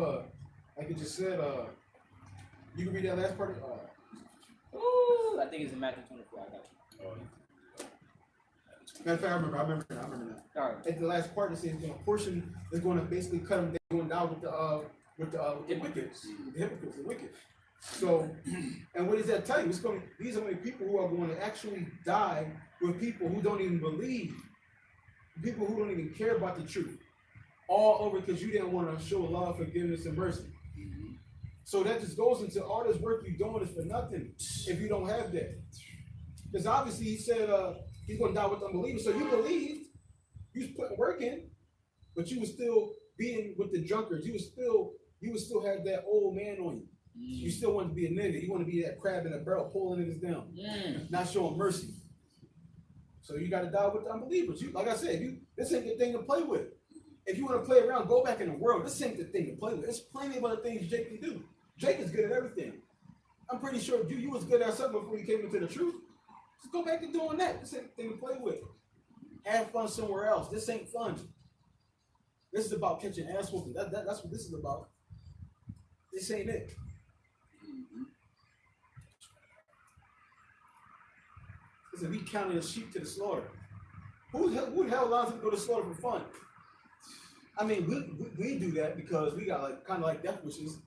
like you just said, you can read that last part. Ooh, I think it's in Matthew 24. I got you. Oh, Matter of fact, I remember that. All right. At the last part, it says, you know, portion is going to basically cut them going down with the wicked, the hypocrites, the wicked. So, and what does that tell you? It's going. These are the people who are going to actually die with people who don't even believe, people who don't even care about the truth, all over because you didn't want to show love, forgiveness, and mercy. So that just goes into all this work you're doing is for nothing if you don't have that. Because obviously he said he's going to die with unbelievers. So you believed, you was putting work in, but you was still being with the drunkards. You would still have that old man on you. You still want to be a nigga. You want to be that crab in a barrel pulling niggas down, not showing mercy. So you got to die with the unbelievers. You, like I said, this ain't the thing to play with. If you want to play around, go back in the world. This ain't the thing to play with. There's plenty of other things Jake can do. Jake is good at everything. I'm pretty sure you was good at something before you came into the truth. Just go back to doing that. This ain't the thing to play with. Have fun somewhere else. This ain't fun. This is about catching ass whooping. That's what this is about. This ain't it. Listen, we counting the sheep to the slaughter. Who the hell allows them to go to slaughter for fun? I mean, we do that because we got like kind of like death wishes.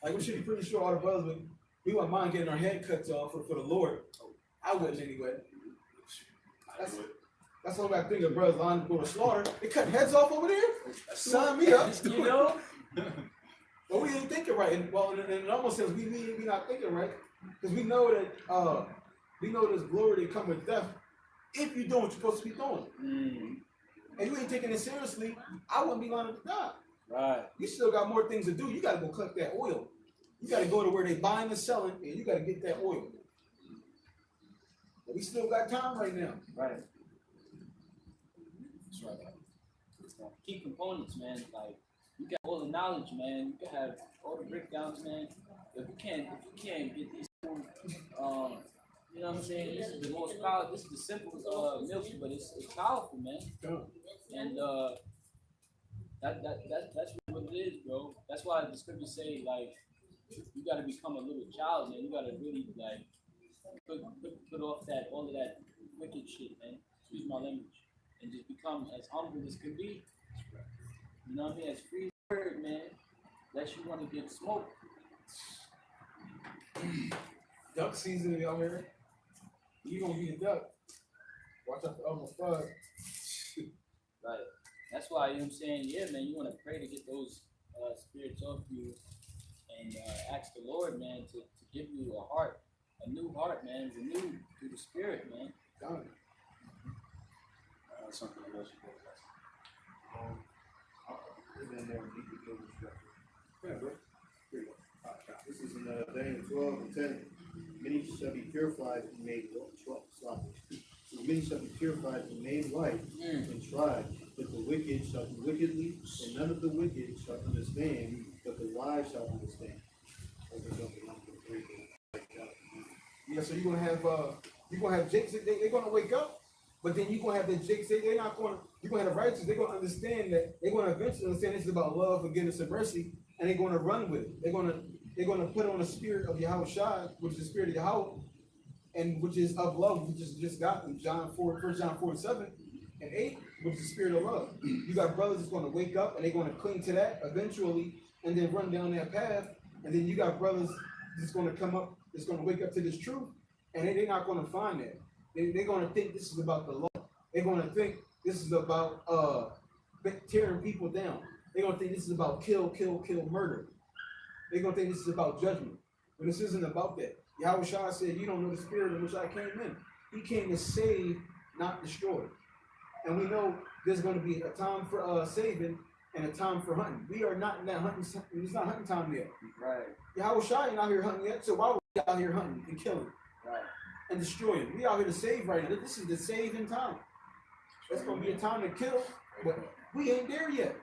Like we should be pretty sure all the brothers we wouldn't mind getting our head cut off for the Lord. I wouldn't anyway. That's the only way I think of brothers lying to go to slaughter. They cut heads off over there. Sign me up. You know? But we ain't thinking right. And well, in it almost says we not thinking right because we know that we know there's glory that come with death if you're doing what you're supposed to be doing. And you ain't taking it seriously, I wouldn't be lying to God. Right. You still got more things to do. You got to go collect that oil. You got to go to where they buying and selling, and you got to get that oil. But we still got time right now. Right. That's right. Key components, man. Like you got all the knowledge, man. You can have all the breakdowns, man. If you can't get these, you know what I'm saying? This is the most powerful. This is the simplest milk, but it's powerful, man. And that's what it is, bro. That's why the scriptures say like you got to become a little child, man. You got to really like put off all of that wicked shit, man. Excuse my language, and just become as humble as could be. You know what I mean? As free word, man. Unless you want to get smoked. Duck season, y'all hear it? You gonna be a duck. Watch out for almost fuzz. Right. That's why, you know what I'm saying? Yeah, man, you want to pray to get those spirits off you and ask the Lord, man, to give you a heart, a new heart, man, renewed through the Spirit, man. Done. Something else you Yeah, bro. Here you go. This is in Daniel 12 and 10. Many shall be purified and made sloppy. and many shall be purified and made white and tried. But the wicked shall do wickedly, and none of the wicked shall understand, but the wise shall understand. Yeah, so you're gonna have Jakes, they're gonna wake up, but then you're gonna have the Jakes, they're not gonna, you're gonna have the righteous, they're gonna understand that they're gonna eventually understand this is about love, forgiveness, and mercy, and they're gonna run with it. They're gonna put on the spirit of Yahweh Shai, which is the spirit of Yahweh, and which is of love, which is just got in John 4, 1 John 4:7 and 8, which is the spirit of love. You got brothers that's gonna wake up and they're gonna cling to that eventually and then run down that path, and then you got brothers that's gonna come up, that's gonna wake up to this truth, and they're not gonna find that. They're gonna think this is about the law. They're gonna think this is about tearing people down. They're gonna think this is about kill, murder. They're gonna think this is about judgment. But this isn't about that. Yahweh Shai said, you don't know the spirit in which I came in. He came to save, not destroy. And we know there's going to be a time for saving and a time for hunting. We are not in that hunting. It's not hunting time yet. Right. Yahweh Shai ain't out here hunting yet. So why are we out here hunting and killing Right. and destroying? We out here to save right now. This is the saving time. That's going to be a time to kill, but we ain't there yet.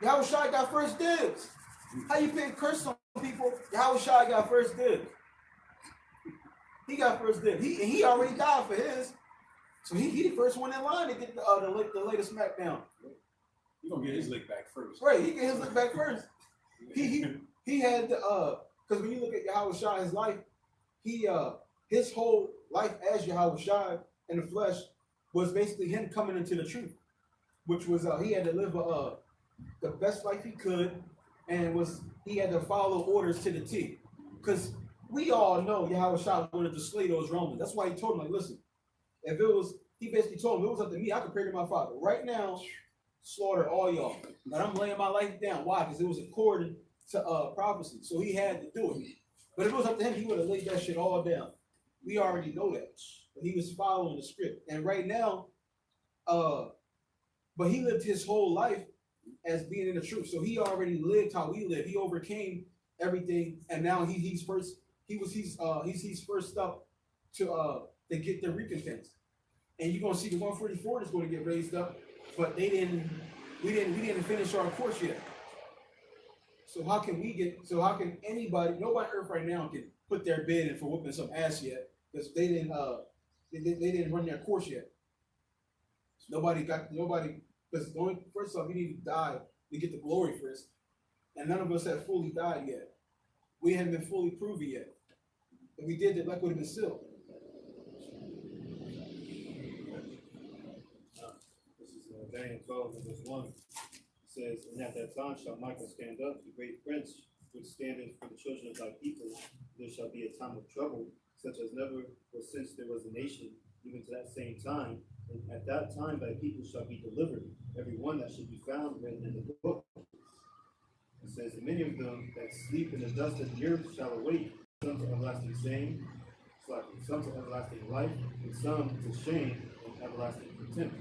Yahweh Shai got first dibs. How you pay curse on people? Yahweh Shai got first dibs. He got first dibs. He already died for his. So he the first one in line to get the latest SmackDown. You're gonna get his lick back first. Right, he get his lick back first. He had the because when you look at Yahweh Shai's life, his whole life as Yahweh Shai in the flesh was basically him coming into the truth, which was he had to live the best life he could, and he had to follow orders to the T. Because we all know Yahweh Shai wanted to slay those Romans. That's why he told them, like, listen, if it was, he basically told them, if it was up to me, I could pray to my Father. Right now, slaughter all y'all. But I'm laying my life down. Why? Because it was according to prophecy. So he had to do it. But if it was up to him, he would have laid that shit all down. We already know that. But he was following the script. And right now, but he lived his whole life as being in the truth. So he already lived how we live. He overcame everything, and now he's first up to get the recompense. And you're gonna see the 144 is going to get raised up, but we didn't finish our course yet. So how can anybody, nobody on earth right now can put their bid in for whooping some ass yet, because they didn't run their course yet. Nobody, because first off, you need to die to get the glory first. And none of us have fully died yet. We haven't been fully proven yet. If we did, the elect would have been sealed. This is Daniel 12, verse 1. It says, and at that time shall Michael stand up, the great prince, which standeth for the children of thy people. There shall be a time of trouble, such as never was since there was a nation, even to that same time. And at that time thy people shall be delivered, every one that should be found written in the book. It says, and many of them that sleep in the dust of the earth shall awake, some to everlasting shame, some to everlasting life, and some to shame and everlasting contempt.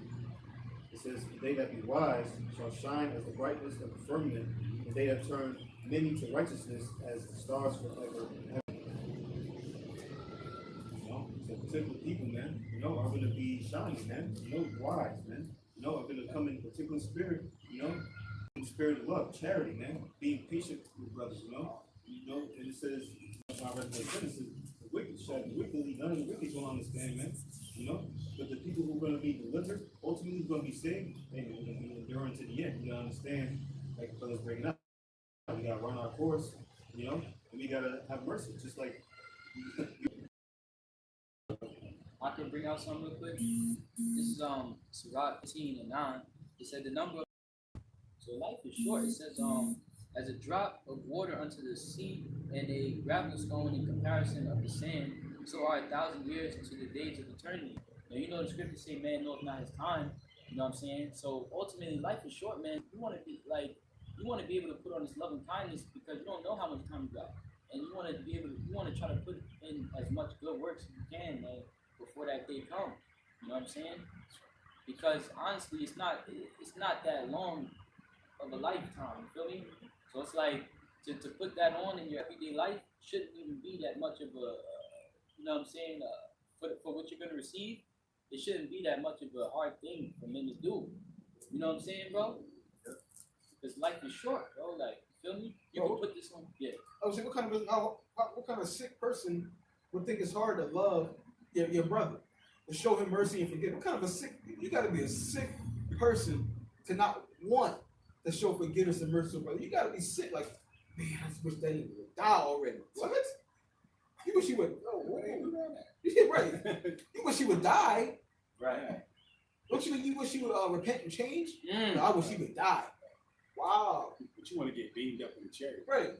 It says, they that be wise shall shine as the brightness of the firmament, and they that turn many to righteousness as the stars forever and ever. So particular people, man, are going to be shining, man. Wise, man. Are going to come in particular spirit, in the spirit of love, charity, man. Being patient with brothers, and it says, I read the Genesis, the wicked shall be wickedly, none of the wicked will understand, man. But the people who are going to be delivered, ultimately going to be saved, and we're going to be enduring to the end. You got to understand, like the brothers bringing up, we got to run our course, and we got to have mercy, just like. I can bring out something real quick. This is Sirach 15 and 9. It said the number of, so life is short. It says as a drop of water unto the sea and a gravel stone in comparison of the sand, so are 1,000 years to the days of eternity. Now the scriptures say man knoweth not his time. You know what I'm saying? So ultimately life is short, man. You want to be able to put on this loving kindness because you don't know how much time you got. And you want to try to put in as much good works as you can, man, before that day comes. You know what I'm saying? Because honestly, it's not that long of a lifetime. You feel me? So it's like to put that on in your everyday life shouldn't even be that much of a, you know what I'm saying, for what you're gonna receive. it shouldn't be that much of a hard thing for men to do. You know what I'm saying, bro? Because life is short, bro. Like, you feel me? You can put this on. Yeah. I was saying, what kind of sick person would think it's hard to love your brother, to show him mercy and forgive? What kind of a sick? You got to be a sick person to not want to show forgiveness and mercy to brother. You got to be sick. Like, man, I just wish that he would die already. What? You wish he would? Oh, what ain't doing that? Yeah, right. You wish he would die. Right. Don't you wish he would repent and change? No, I wish he would die. Wow. But you want to get beamed up in the chariot. Right.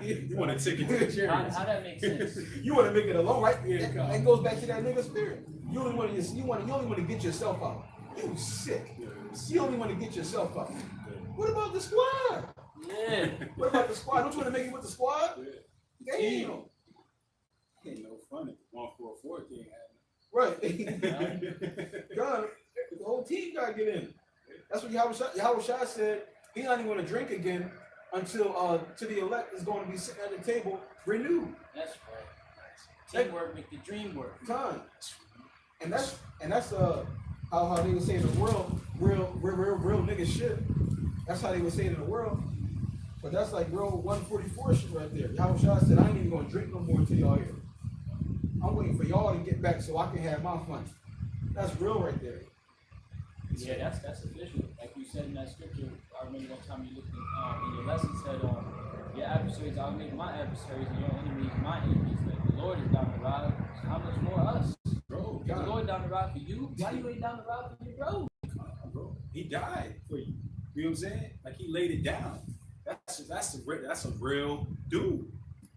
You want to take it to the chariot. How that makes sense? You want to make it alone, right? Yeah, that goes back to that nigga spirit. You only want to get yourself out. You sick. You only want to get yourself out. What about the squad? Yeah. What about the squad? Don't you want to make it with the squad? Yeah. Damn. Ain't no fun if 144 can't have Right. God, the whole team got to get in. That's what Yahweh Shai said. He's not even going to drink again until to the elect is going to be sitting at the table renewed. That's right. Teamwork make the dream work. Time. And that's how they would say in the world, real nigga shit. That's how they would say it in the world. But that's like real 144 shit right there. Yahweh Shai said, I ain't even gonna drink no more until y'all here. I'm waiting for y'all to get back so I can have my fun. That's real right there. Yeah, that's official. Like you said in that scripture, I remember one time you looked in your lesson said, your adversaries, I'll make my adversaries and your enemies my enemies. Like the Lord is down the ride. So how much more us? Bro, the Lord down the ride for you. Why you ain't down the ride for your bro? Bro, he died for you. You know what I'm saying? Like he laid it down. That's a real dude.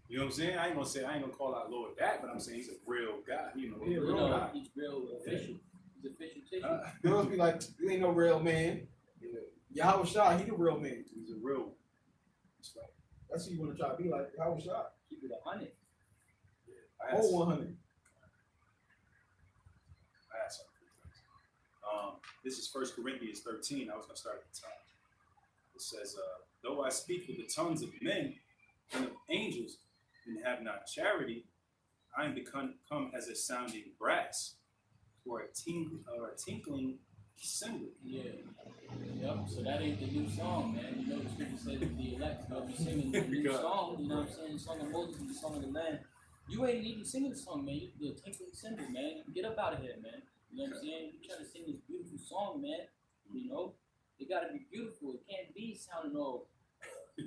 You know what I'm saying? I ain't gonna call out Lord that, but I'm saying he's a real guy. You know, Yeah, real guy. He's real official. He's official tissue. Girls be like, you ain't no real man. Yahweh Shai, he the real man. He's a real one. That's right. That's who you want to try to be like. Yahweh Shai. Keep it 100. Oh, 100. I had something. This is 1 Corinthians 13. I was gonna start at the top. It says, though I speak with the tongues of men and of angels and have not charity, I am become as a sounding brass or a tinkling cymbal. Yeah. Yep. So that ain't the new song, man. You know the scripture says that the elect will be singing the new song. You know what I'm saying? The song of Moses and the song of the Lamb. You ain't even singing the song, man. You the tinkling cymbal, man. Get up out of here, man. You know what I'm saying? You trying to sing this beautiful song, man. You know, it gotta be beautiful. It can't be sounding all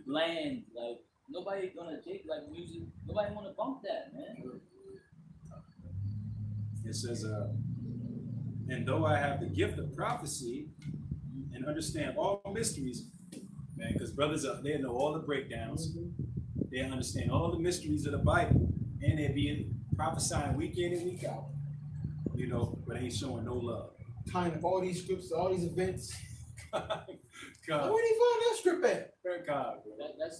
bland. Like nobody gonna take like music. Nobody wanna bump that, man. It says, and though I have the gift of prophecy and understand all mysteries, man, because brothers they know all the breakdowns, they understand all the mysteries of the Bible, and they be prophesying week in and week out, you know, but ain't showing no love. Tying up all these scripts, all these events. God. Where did he find that script at? God,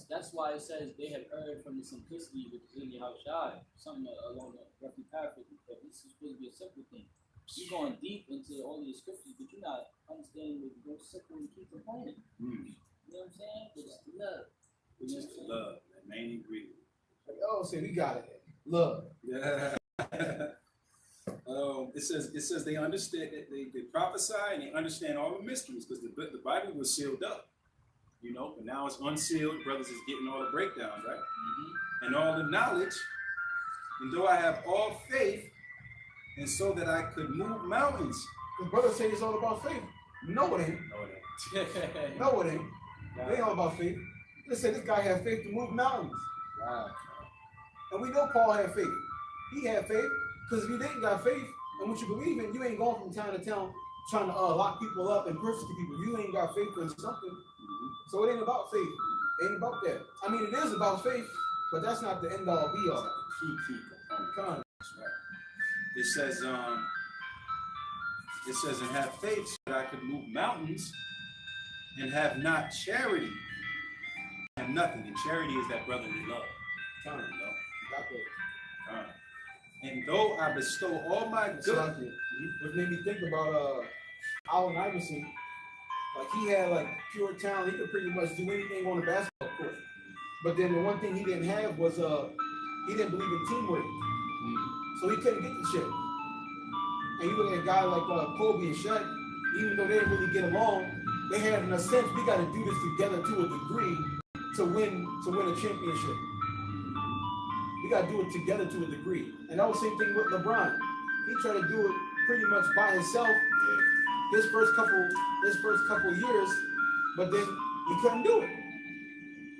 That's why it says they have heard from the simplicity which is in Yahweh Shai. Something along the roughly paraphrasing, but this is supposed to be a simple thing. You're going deep into all of the scriptures, but you're not understanding that you're simple and keep complaining. You know what I'm saying? But it's love. Which is the love, that main ingredient. Like, oh, say we got it. Love. Yeah. It says they understand, they prophesy and they understand all the mysteries because the Bible was sealed up, you know, but now it's unsealed. Brothers is getting all the breakdowns, right? And all the knowledge. And though I have all faith, and so that I could move mountains. The brother say it's all about faith. No, it ain't. No, it ain't. It ain't all about faith. They say this guy had faith to move mountains. Wow. And we know Paul had faith. He had faith. Because if you didn't got faith and what you believe in, you ain't going from town to town trying to lock people up and persecute people. You ain't got faith in something. So it ain't about faith. It ain't about that. I mean, it is about faith, but that's not the end all be all. Key Come. That's right. It says, and have faith so that I could move mountains, and have not charity, I have nothing. And charity is that brotherly love. Come. You know? And though I bestow all my good, Which made me think about Allen Iverson. Like he had like pure talent. He could pretty much do anything on the basketball court. But then the one thing he didn't have was he didn't believe in teamwork. So he couldn't get the shit. And you look at a guy like Kobe and Shaq, even though they didn't really get along, they had in a sense, we got to do this together to a degree to win a championship. We got to do it together to a degree. And that was the same thing with LeBron. He tried to do it pretty much by himself his first couple years, but then he couldn't do it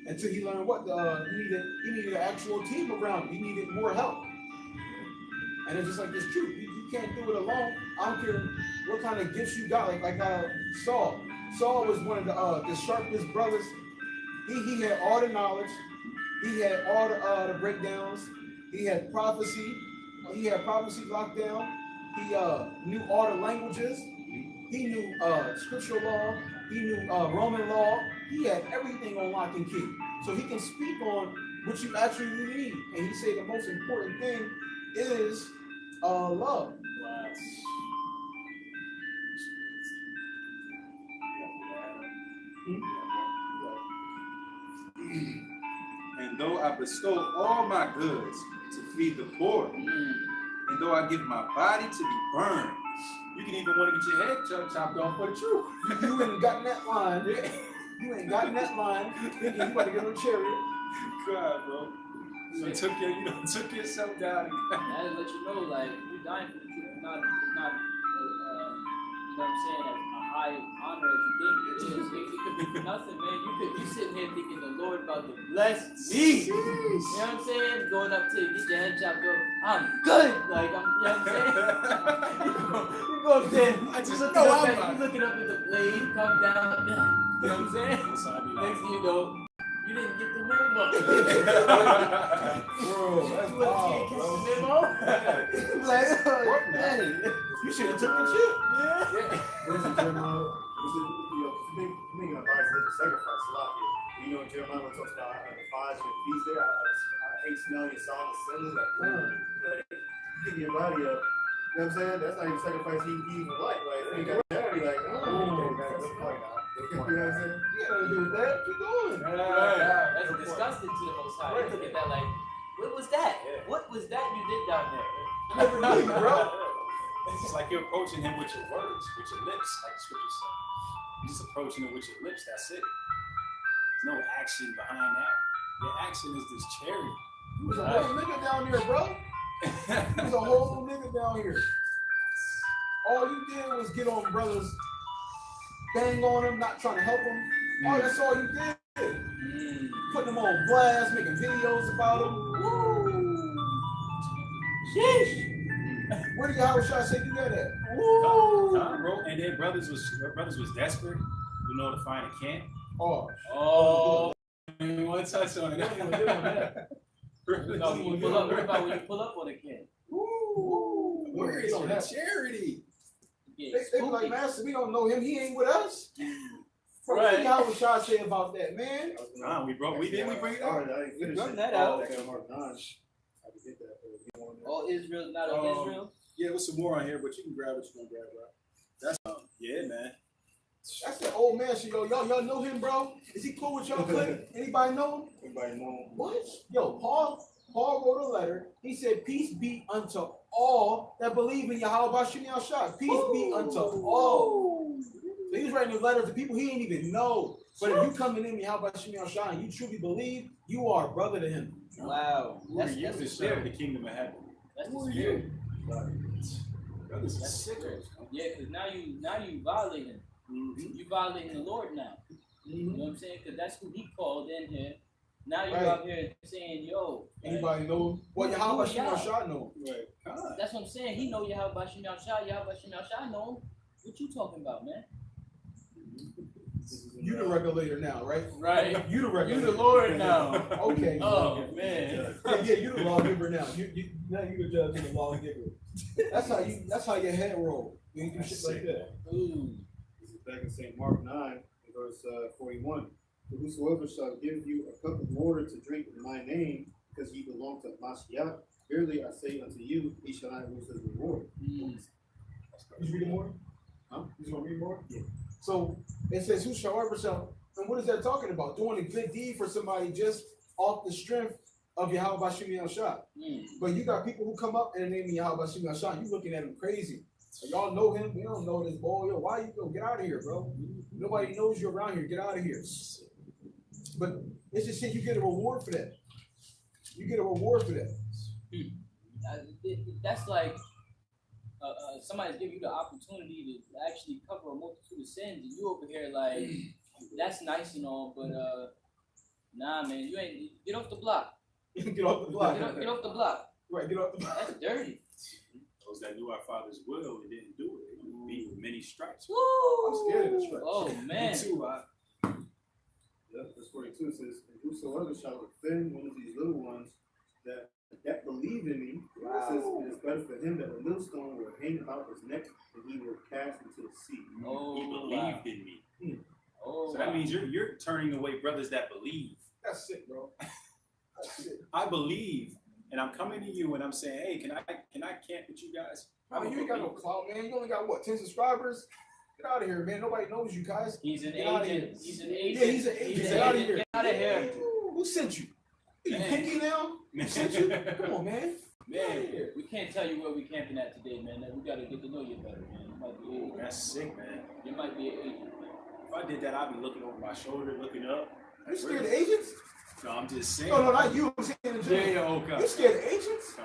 until he learned what he needed an actual team around him. He needed more help. And it's just like this truth. You can't do it alone. I don't care what kind of gifts you got. Like Saul. Saul was one of the sharpest brothers. He had all the knowledge. He had all the breakdowns. He had prophecy. He had prophecy locked down. He knew all the languages. He knew scriptural law. He knew Roman law. He had everything on lock and key. So he can speak on what you actually need. And he said the most important thing is love. And though I bestow all my goods to feed the poor, and though I give my body to be burned, you can even want to get your head chopped off for the truth. You ain't gotten that line. You ain't gotten that line. Thinking you about to get on a chariot. God, bro. So you took yourself down. That is let you know, like, you're dying for the truth. It's not you know what I'm saying, a high honor as you think it is. It could be for nothing, man. You could be sitting here thinking the Lord about to bless me. You know what I'm saying? Going up to get your head chopped off. I'm good. Like, you know what I'm saying? You go up there. You looking up at the blade, come down. You know what I'm saying? Next thing you know, you didn't get the memo. Bro, that's wild, bro. Like, oh, dang. You should have took the chip. Thinking about living sacrifice a lot here. You know, Jeremiah when talks about the fires and feast there. I hate smelling your song assembly. Like, give your body up. You know what I'm saying? That's not even sacrifice he even like. Like, you got charity, like, you know what I'm saying? You gotta do with that. Keep going. That's disgusting to the Most High. Look at that, like, what was that? What was that you did down there? Never knew, bro. It's just like you're approaching him with your words, with your lips, like the scripture said. You're just approaching him with your lips, that's it. There's no action behind that. Your action is this charity. There's a whole nigga down here, bro. There's a whole nigga down here. All you did was get on brothers, bang on them, not trying to help them. Oh, that's all you did. Putting them on blast, making videos about them. Woo! Sheesh! Where did Yahweh say do that at? Woo! Bro, and then brothers was desperate, you know, to find a camp. Oh, you want to touch on it? No, when you pull up on a kid. Woo! Where is your charity? Yeah, They be like, Master, we don't know him. He ain't with us. What did Yahweh say about that, man? Nah, we bring it up. Run that out. Mark 9. I had to get that. All Israel, not all Israel. Yeah, there's some more on here, but you can grab what you want to grab, bro. That's yeah, man. That's that old man. So y'all know him, bro? Is he cool with y'all? Anybody know him? Everybody know him. What? Yo, Paul wrote a letter. He said, "Peace be unto all that believe in Yahweh Bashim Yahshua. Peace be unto all." So he was writing a letter to people he didn't even know. But if you coming in Yahweh Bashim Yahshua and you truly believe, you are a brother to him. Wow, That's the spirit of the kingdom of heaven. That's the spirit. Brothers are sickers. Yeah, because now you violating. You violating the Lord now. You know what I'm saying? Because that's who He called in here. Now you're out here saying, "Yo." Anybody know him? Well, Yahweh Bashim Yahshua know him. Right. That's what I'm saying. He know Yahweh Bashim Yahshua know him. What you talking about, man? You the regulator now, right? Right. You the regulator. You the Lord now. Okay. Oh man. Yeah, you the lawgiver now. Now you the judge and the lawgiver. That's how your head roll. You do shit like that. Ooh. This is back in St. Mark 9, verse 41. For whosoever shall give you a cup of water to drink in my name, because ye belong to Mashiach, verily I say unto you, he shall not lose his reward. You reading more? Huh? You gonna read more? Yeah. So it says, whosoever shall, and what is that talking about? Doing a good deed for somebody just off the strength of Yahweh Bashim Yahshua. But you got people who come up in the name of Yahweh Bashim Yahshua, you looking at them crazy. Y'all know him. We don't know this boy. Yo, why you go? Get out of here, bro. Nobody knows you around here. Get out of here. But it's just saying you get a reward for that. You get a reward for that. That's like somebody's giving you the opportunity to actually cover a multitude of sins, and you over here like, that's nice and all, but nah, man, you ain't. Get off the block. Get off the block. Get off the block. Right, get off the block. That's dirty. Those that knew our Father's will and didn't do it, they would be with many stripes. Woo! I'm scared of the stripes. Oh man. Me too. Yeah, verse 42 says, "And whosoever shall offend one of these little ones that believe in me, it says it is better for him that a millstone will hang about his neck and he will cast into the sea." Oh, He believed in me. Oh, So that means you're turning away brothers that believe. That's sick, bro. That's sick. I believe, and I'm coming to you and I'm saying, hey, can I camp with you guys? Oh, you ain't got no clout, man. You only got what, 10 subscribers? Get out of here, man. Nobody knows you guys. he's an Get out of here. agent. He's an agent. Yeah, he's an agent. He's Get an out of agent. here. Get out of here. Who sent you? You Man. pinky now? Who sent you? Come on, man. Get out of Man, here. We can't tell you where we camping at today, man. We gotta get to know you better, man. You might be an agent. that's sick, man. You might be an agent, man. If I did that, I'd be looking over my shoulder, looking up. You scared of agents? No, I'm just saying. No, not you. I'm saying in Yeah, general. okay. You scared of agents?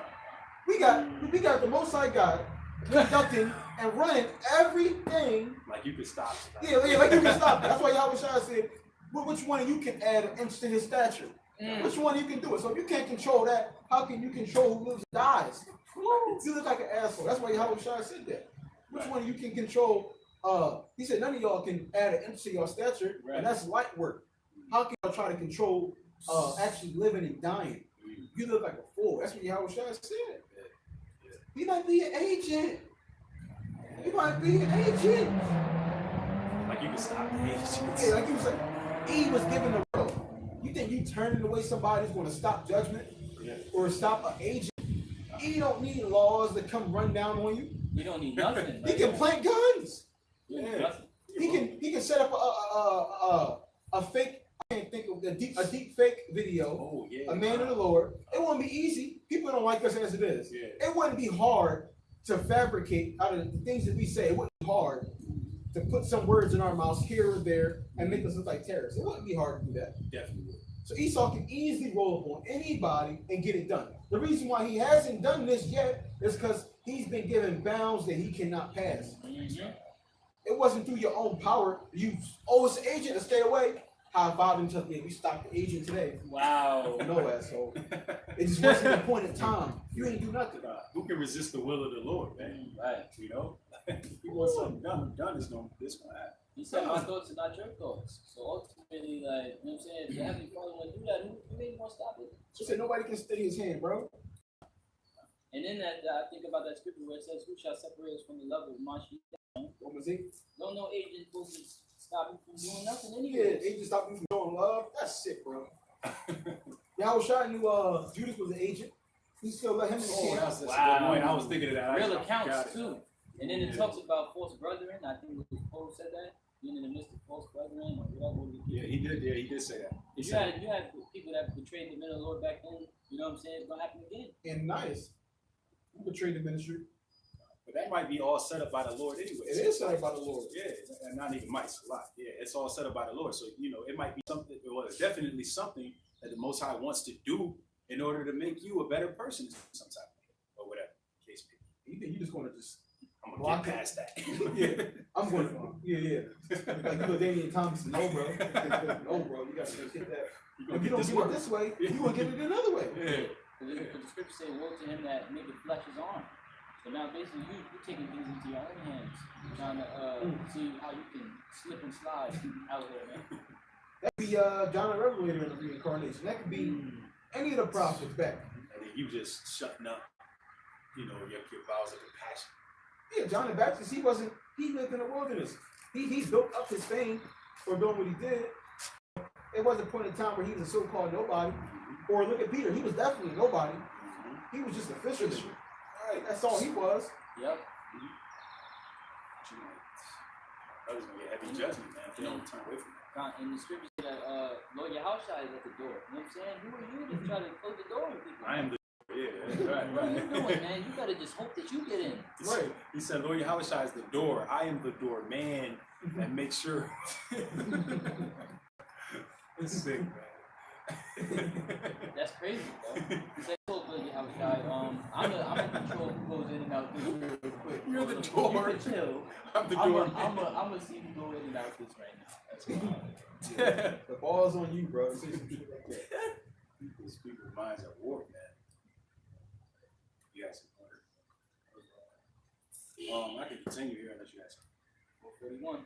We got the Most High God conducting and running everything. Like you could stop. Yeah, like you can stop. That's why Yahweh Shai said, which one of you can add an inch to his stature? Which one you can do it? So if you can't control that, how can you control who lives and dies? You look like an asshole. That's why Yahweh Shai said that. Which one of you can control? He said none of y'all can add an inch to your stature, Right. and that's light work. How can y'all try to control actually living and dying? You look like a fool. That's what Yahweh Shai said. He might be an agent. He might be an agent. Like you could stop the agents. Yeah, like you said, he was given the road. You think you turning away somebody who's going to stop judgment or stop an agent? He don't need laws to come run down on you. You don't need nothing. He can plant guns. You don't need nothing. He can set up a fake. I can't think of a deep fake video. Oh yeah. A man of the Lord. It won't be easy. People don't like us as it is. Yeah. It wouldn't be hard to fabricate out of the things that we say. It wouldn't be hard to put some words in our mouths here or there and make us look like terrorists. It wouldn't be hard to do that. Definitely. So Esau can easily roll up on anybody and get it done. The reason why he hasn't done this yet is because he's been given bounds that he cannot pass. Mm-hmm. It wasn't through your own power. It's an agent to stay away. High five and took, yeah, we stopped the agent today. Wow. No asshole. It just wasn't the point of time. You ain't do nothing. Who can resist the will of the Lord, man? Right. You know? If you want something done is gonna happen. He said, my thoughts are not your thoughts. So ultimately, like, you know what I'm saying? If the Heavenly Father want to do that, who made you want to stop it? She said nobody can steady his hand, bro. And then I think about that scripture where it says, who shall separate us from the love of Mashiach? What was he? No agent supposed to stop you from doing nothing Yeah, anyway. agent stopped me from showing love. That's sick, bro. Yahweh Shai knew Judas was an agent. He still let him in the camp. That's a Wow. good point. I was thinking of that. Real I forgot accounts it. too. And then it talks about false brethren. I think Paul said that. Being in the midst of false brethren or whatever. Yeah, he did. Yeah, he did say that. He You said, had people that betrayed the men of the Lord back then. You know what I'm saying? It's gonna happen again. And nice. Who betrayed the ministry? but that might be all set up by the Lord anyway. It is set by the Lord. Yeah, and not even might, it's a lot. Yeah, it's all set up by the Lord. So, you know, it might be something, well, it's definitely something that the Most High wants to do in order to make you a better person sometime, or whatever the case may be. You think you just want to just I'm going to block get it? past that. Yeah. I'm going to, yeah. Like you know, Damian Thompson, no, bro. No, bro. You got to get that. If you don't get it this way, you going to get it another way. Yeah. Because the scripture say, woe to him that maketh flesh his arm. So now basically you're taking things into your own hands, trying to see how you can slip and slide out there, man. That could be John the Revelator in the reincarnation. That could be any of the prophets back. And then you just shutting up, you know, your vows of compassion. Yeah, John the Baptist, he lived in the wilderness. He built up his fame for doing what he did. It wasn't a point in time where he was a so-called nobody. Or look at Peter, he was definitely nobody. He was just a fisherman. Right, that's all he was. Yep. That was going to get heavy judgment, man, if you don't turn away from that. And the scripture said that Lord Yahushua is at the door. You know what I'm saying? Who are you to try to close the door on people? I am the Yeah, right, What are you right. doing, man? You gotta just hope that you get in. Right. He said, Lord Yahushua is the door. I am the door, man, that makes sure. It's sick, man. That's crazy, bro. He said, "Oh, good, I'm a control who goes in and out this real quick. You're the So door. You can chill. I'm the I'm door. gonna see you go in and out this right now. That's wild. The ball's on you, bro. Say some shit like that. People's minds are warped, man. You guys can I can continue here unless you guys. 41.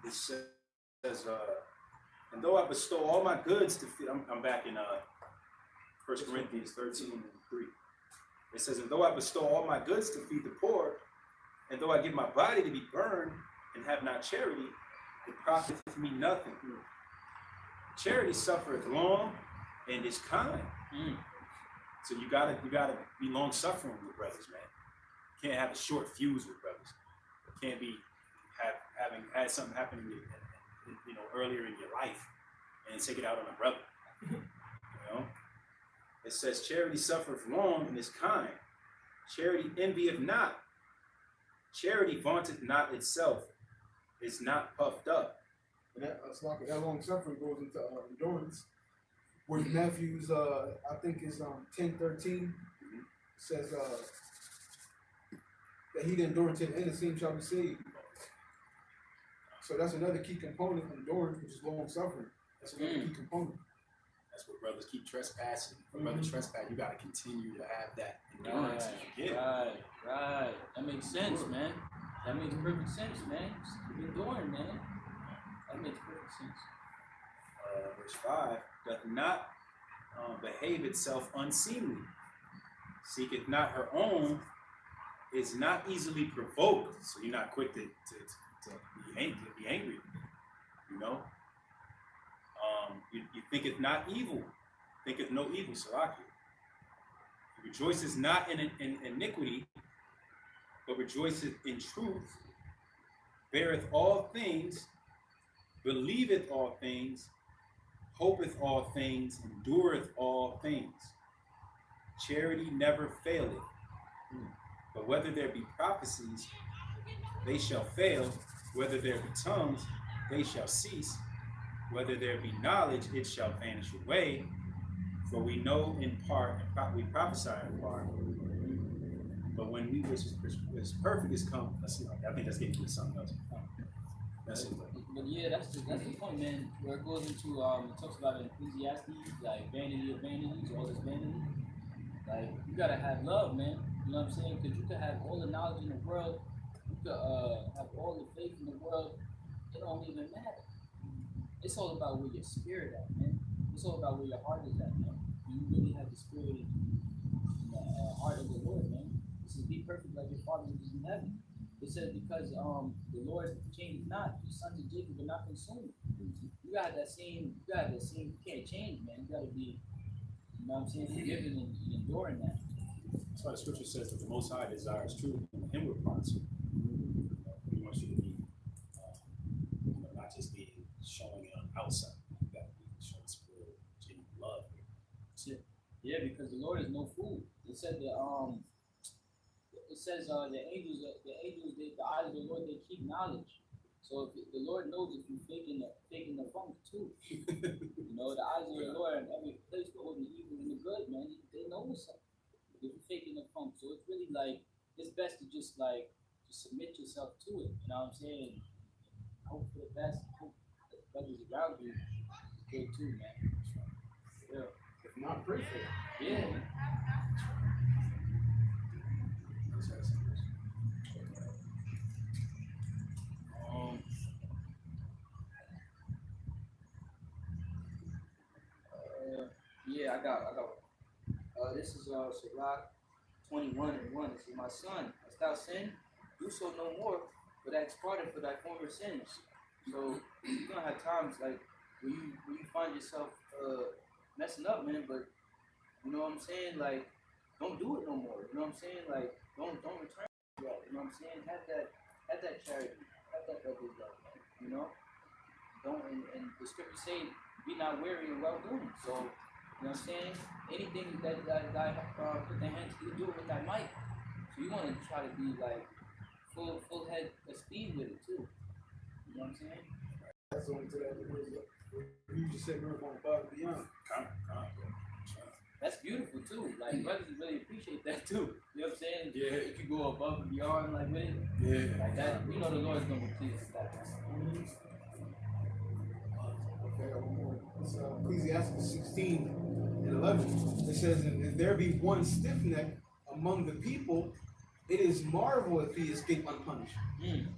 It says, and though I bestow all my goods to feed, I'm back in 1 Corinthians 13 and 3. It says, and though I bestow all my goods to feed the poor, and though I give my body to be burned and have not charity, it profiteth me nothing. Charity suffereth long and is kind. So you gotta be long suffering with brothers, man. You can't have a short fuse with brothers. You can't be having had something happen in earlier in your life and take it out on a brother. You know? It says charity suffereth long and is kind. Charity envieth not. Charity vaunteth not itself, is not puffed up. And that's like that long suffering goes into endurance. Where Matthew's I think is 10:13 says that he that endureth to the end, the same shall be saved. So that's another key component of endurance, which is long suffering. That's another key component. That's what brothers keep trespassing. For brothers trespass, you gotta continue to have that endurance. Right. That makes sense, man. That makes perfect sense, man. Just keep enduring, man. That makes perfect sense. Verse 5, doth not behave itself unseemly, seeketh not her own, is not easily provoked. So you're not quick to be angry, you know? You thinketh not evil, thinketh no evil, Salaki. Rejoiceth not in iniquity, but rejoiceth in truth, beareth all things, believeth all things, hopeth all things, endureth all things. Charity never faileth. But whether there be prophecies, they shall fail. Whether there be tongues, they shall cease. Whether there be knowledge, it shall vanish away. For we know in part, and we prophesy in part. But when we which is perfect is come, I think that's getting into something else. That's it. But yeah, that's the point, man. Where it goes into it talks about in Ecclesiastes, like vanity of vanities, all this vanity. Like you gotta have love, man. You know what I'm saying? Because you could have all the knowledge in the world, you could have all the faith in the world. It don't even matter. It's all about where your spirit at, man. It's all about where your heart is at, man. Do you really have the spirit and the heart of the Lord, man? This is be perfect like your Father which is in heaven. It says because the Lord changed not, the sons of Jacob are not consumed. You got that same, you can't change, man. You gotta be, you know what I'm saying, forgiving and enduring that. That's why the scripture says that the Most High desires truth in the inward parts. He wants you to be, not just be showing it on the outside. You got to be showing spirit, genuine love. Yeah, because the Lord is no fool. It said that the angels, the eyes of the Lord, they keep knowledge. So if the Lord knows if you're faking the funk too. You know, the eyes of the Lord in every place, beholding the evil and the good, man. They know what's up. If you're faking the funk, so it's really like it's best to just submit yourself to it. You know what I'm saying? Hope for the best. Hope that the brothers around you is good too, man. Yeah. If not, pray for it. Yeah. Yeah, I got one. This is Sirach 21 and 1. It says, my son, hast thou sinned? Do so no more, but ask pardon for thy former sins. So you're gonna have times like where you find yourself messing up, man, but you know what I'm saying? Like, don't do it no more. You know what I'm saying? Like, don't return to that. You know what I'm saying? Have that charity. Have that brother's love, man. You know? don't, and the scriptures say, be not weary in well doing. So, you know what I'm saying? Anything that put their hands to do it with that mic. So you want to try to be like full head of speed with it too. You know what I'm saying? That's only to that. You just said we're going above and beyond. That's beautiful too. Like brothers really appreciate that too. You know what I'm saying? Yeah. If you go above and beyond like with it, Yeah. like that, you know the Lord's gonna be pleased with that. Okay, I got one more. It's Ecclesiastes 16:11. It says, and if there be one stiff neck among the people, it is marvel if he escape unpunished.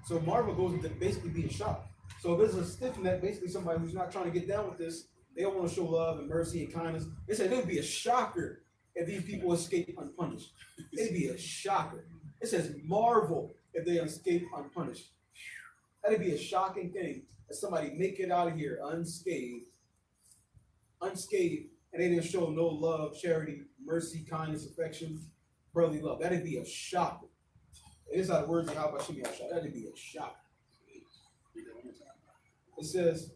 So marvel goes to basically being shocked. So if there's a stiff neck, basically somebody who's not trying to get down with this, they don't want to show love and mercy and kindness. It said it would be a shocker if these people escape unpunished. It'd be a shocker. It says marvel if they escape unpunished. That'd be a shocking thing that somebody make it out of here unscathed, and they didn't show no love, charity, mercy, kindness, affection, brotherly love. That'd be a shocker. It is out of words of how about Shimei Ashai. That'd be a shocker. It says,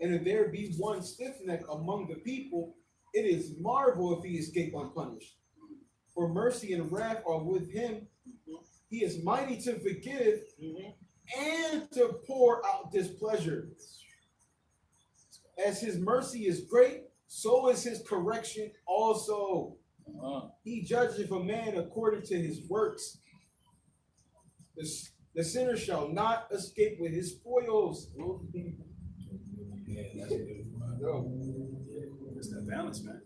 and if there be one stiff neck among the people, it is marvel if he escape unpunished. For mercy and wrath are with him. He is mighty to forgive and to pour out displeasure. As his mercy is great, so is his correction also. He judgeth a man according to his works. The sinner shall not escape with his spoils. Yeah, that's beautiful. It's that balance, man.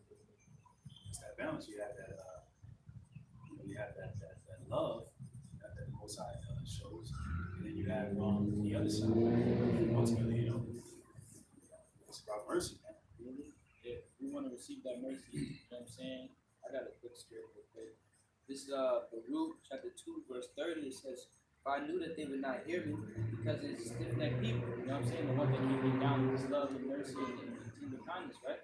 It's that balance. You have that, you have that love that the Most High shows, and then you have the other side. Ultimately, you know, it's about mercy, man. If we want to receive that mercy, you know what I'm saying? I got a quick story real quick. This is Baruch chapter 2, verse 30. It says, "For I knew that they would not hear me because it's stiff-necked people." You know what I'm saying? The one that keep me down with his love and mercy and tender kindness, right?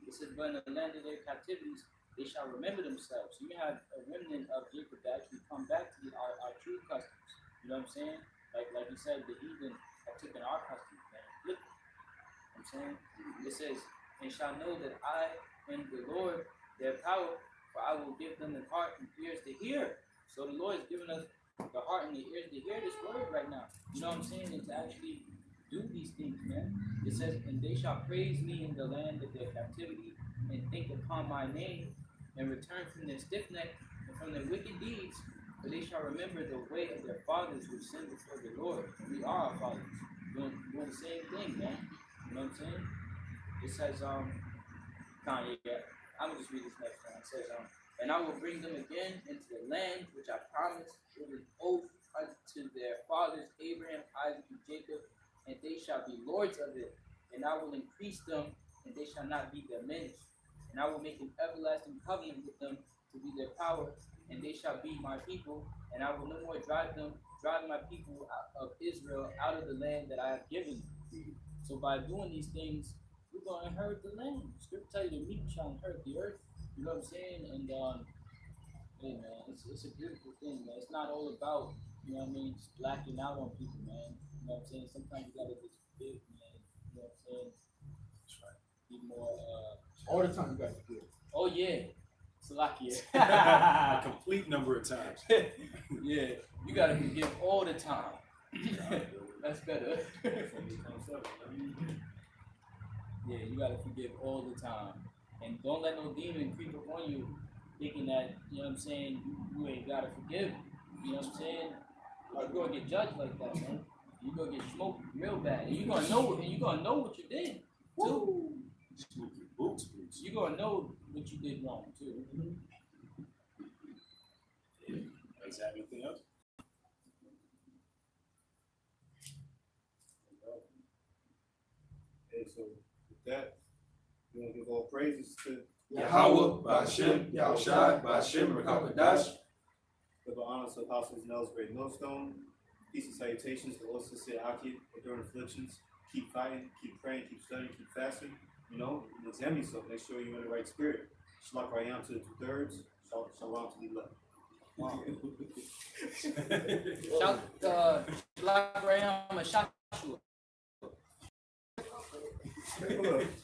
It says, "But in the land of their captivities, they shall remember themselves." So you have a remnant of Jacob that actually come back to our true customs. You know what I'm saying? Like you said, the heathen have taken our customs, man. Look, you know what I'm saying? It says, "And shall know that I am the Lord, their power, for I will give them the heart and ears to hear." So the Lord is giving us the heart and the ears to hear this word right now. You know what I'm saying? And to actually do these things, man. It says, "And they shall praise me in the land of their captivity, and think upon my name, and return from their stiff neck and from their wicked deeds, for they shall remember the way of their fathers who sinned before the Lord." We are our fathers, doing the same thing, man. You know what I'm saying? It says, Kanye, I'm gonna just read this next one. It says, "And I will bring them again into the land which I promised with an oath unto their fathers Abraham, Isaac, and Jacob, and they shall be lords of it. And I will increase them, and they shall not be diminished. And I will make an everlasting covenant with them to be their power, and they shall be my people. And I will no more drive my people of Israel out of the land that I have given them." So by doing these things, we're going to inherit the land. Scripture tell you the meek shall inherit the earth. You know what I'm saying? And hey man, it's a beautiful thing, man. It's not all about, you know what I mean, just blacking out on people, man. You know what I'm saying? Sometimes you gotta just forgive, man. You know what I'm saying? That's right. Be more All the time you guys forgive. oh yeah. Salakia. A complete number of times. Yeah, you gotta forgive all the time. That's better. Yeah, you gotta forgive all the time. And don't let no demon creep up on you thinking that, you know what I'm saying, you ain't gotta forgive. You know what I'm saying? You're gonna get judged like that, man. You're gonna get smoked real bad. And you're gonna know what you did. Too. Just move your boots. You're gonna know what you did wrong too. Is that anything else? Okay, so with that, we want to give all praises to Yahweh, Ba'ashem, Yahushai, Ba'ashem, Rakabadash. give the honors to Apostles Nels Great Millstone. Peace and salutations to all sincere Akid during afflictions. Keep fighting, keep praying, keep studying, keep fasting. You know, and examine yourself. Make sure you're in the right spirit. Shalak Rayam to the 2/3. Shalom to the left. Wow. Shout Shalak Rayam and Shashua. Hold up.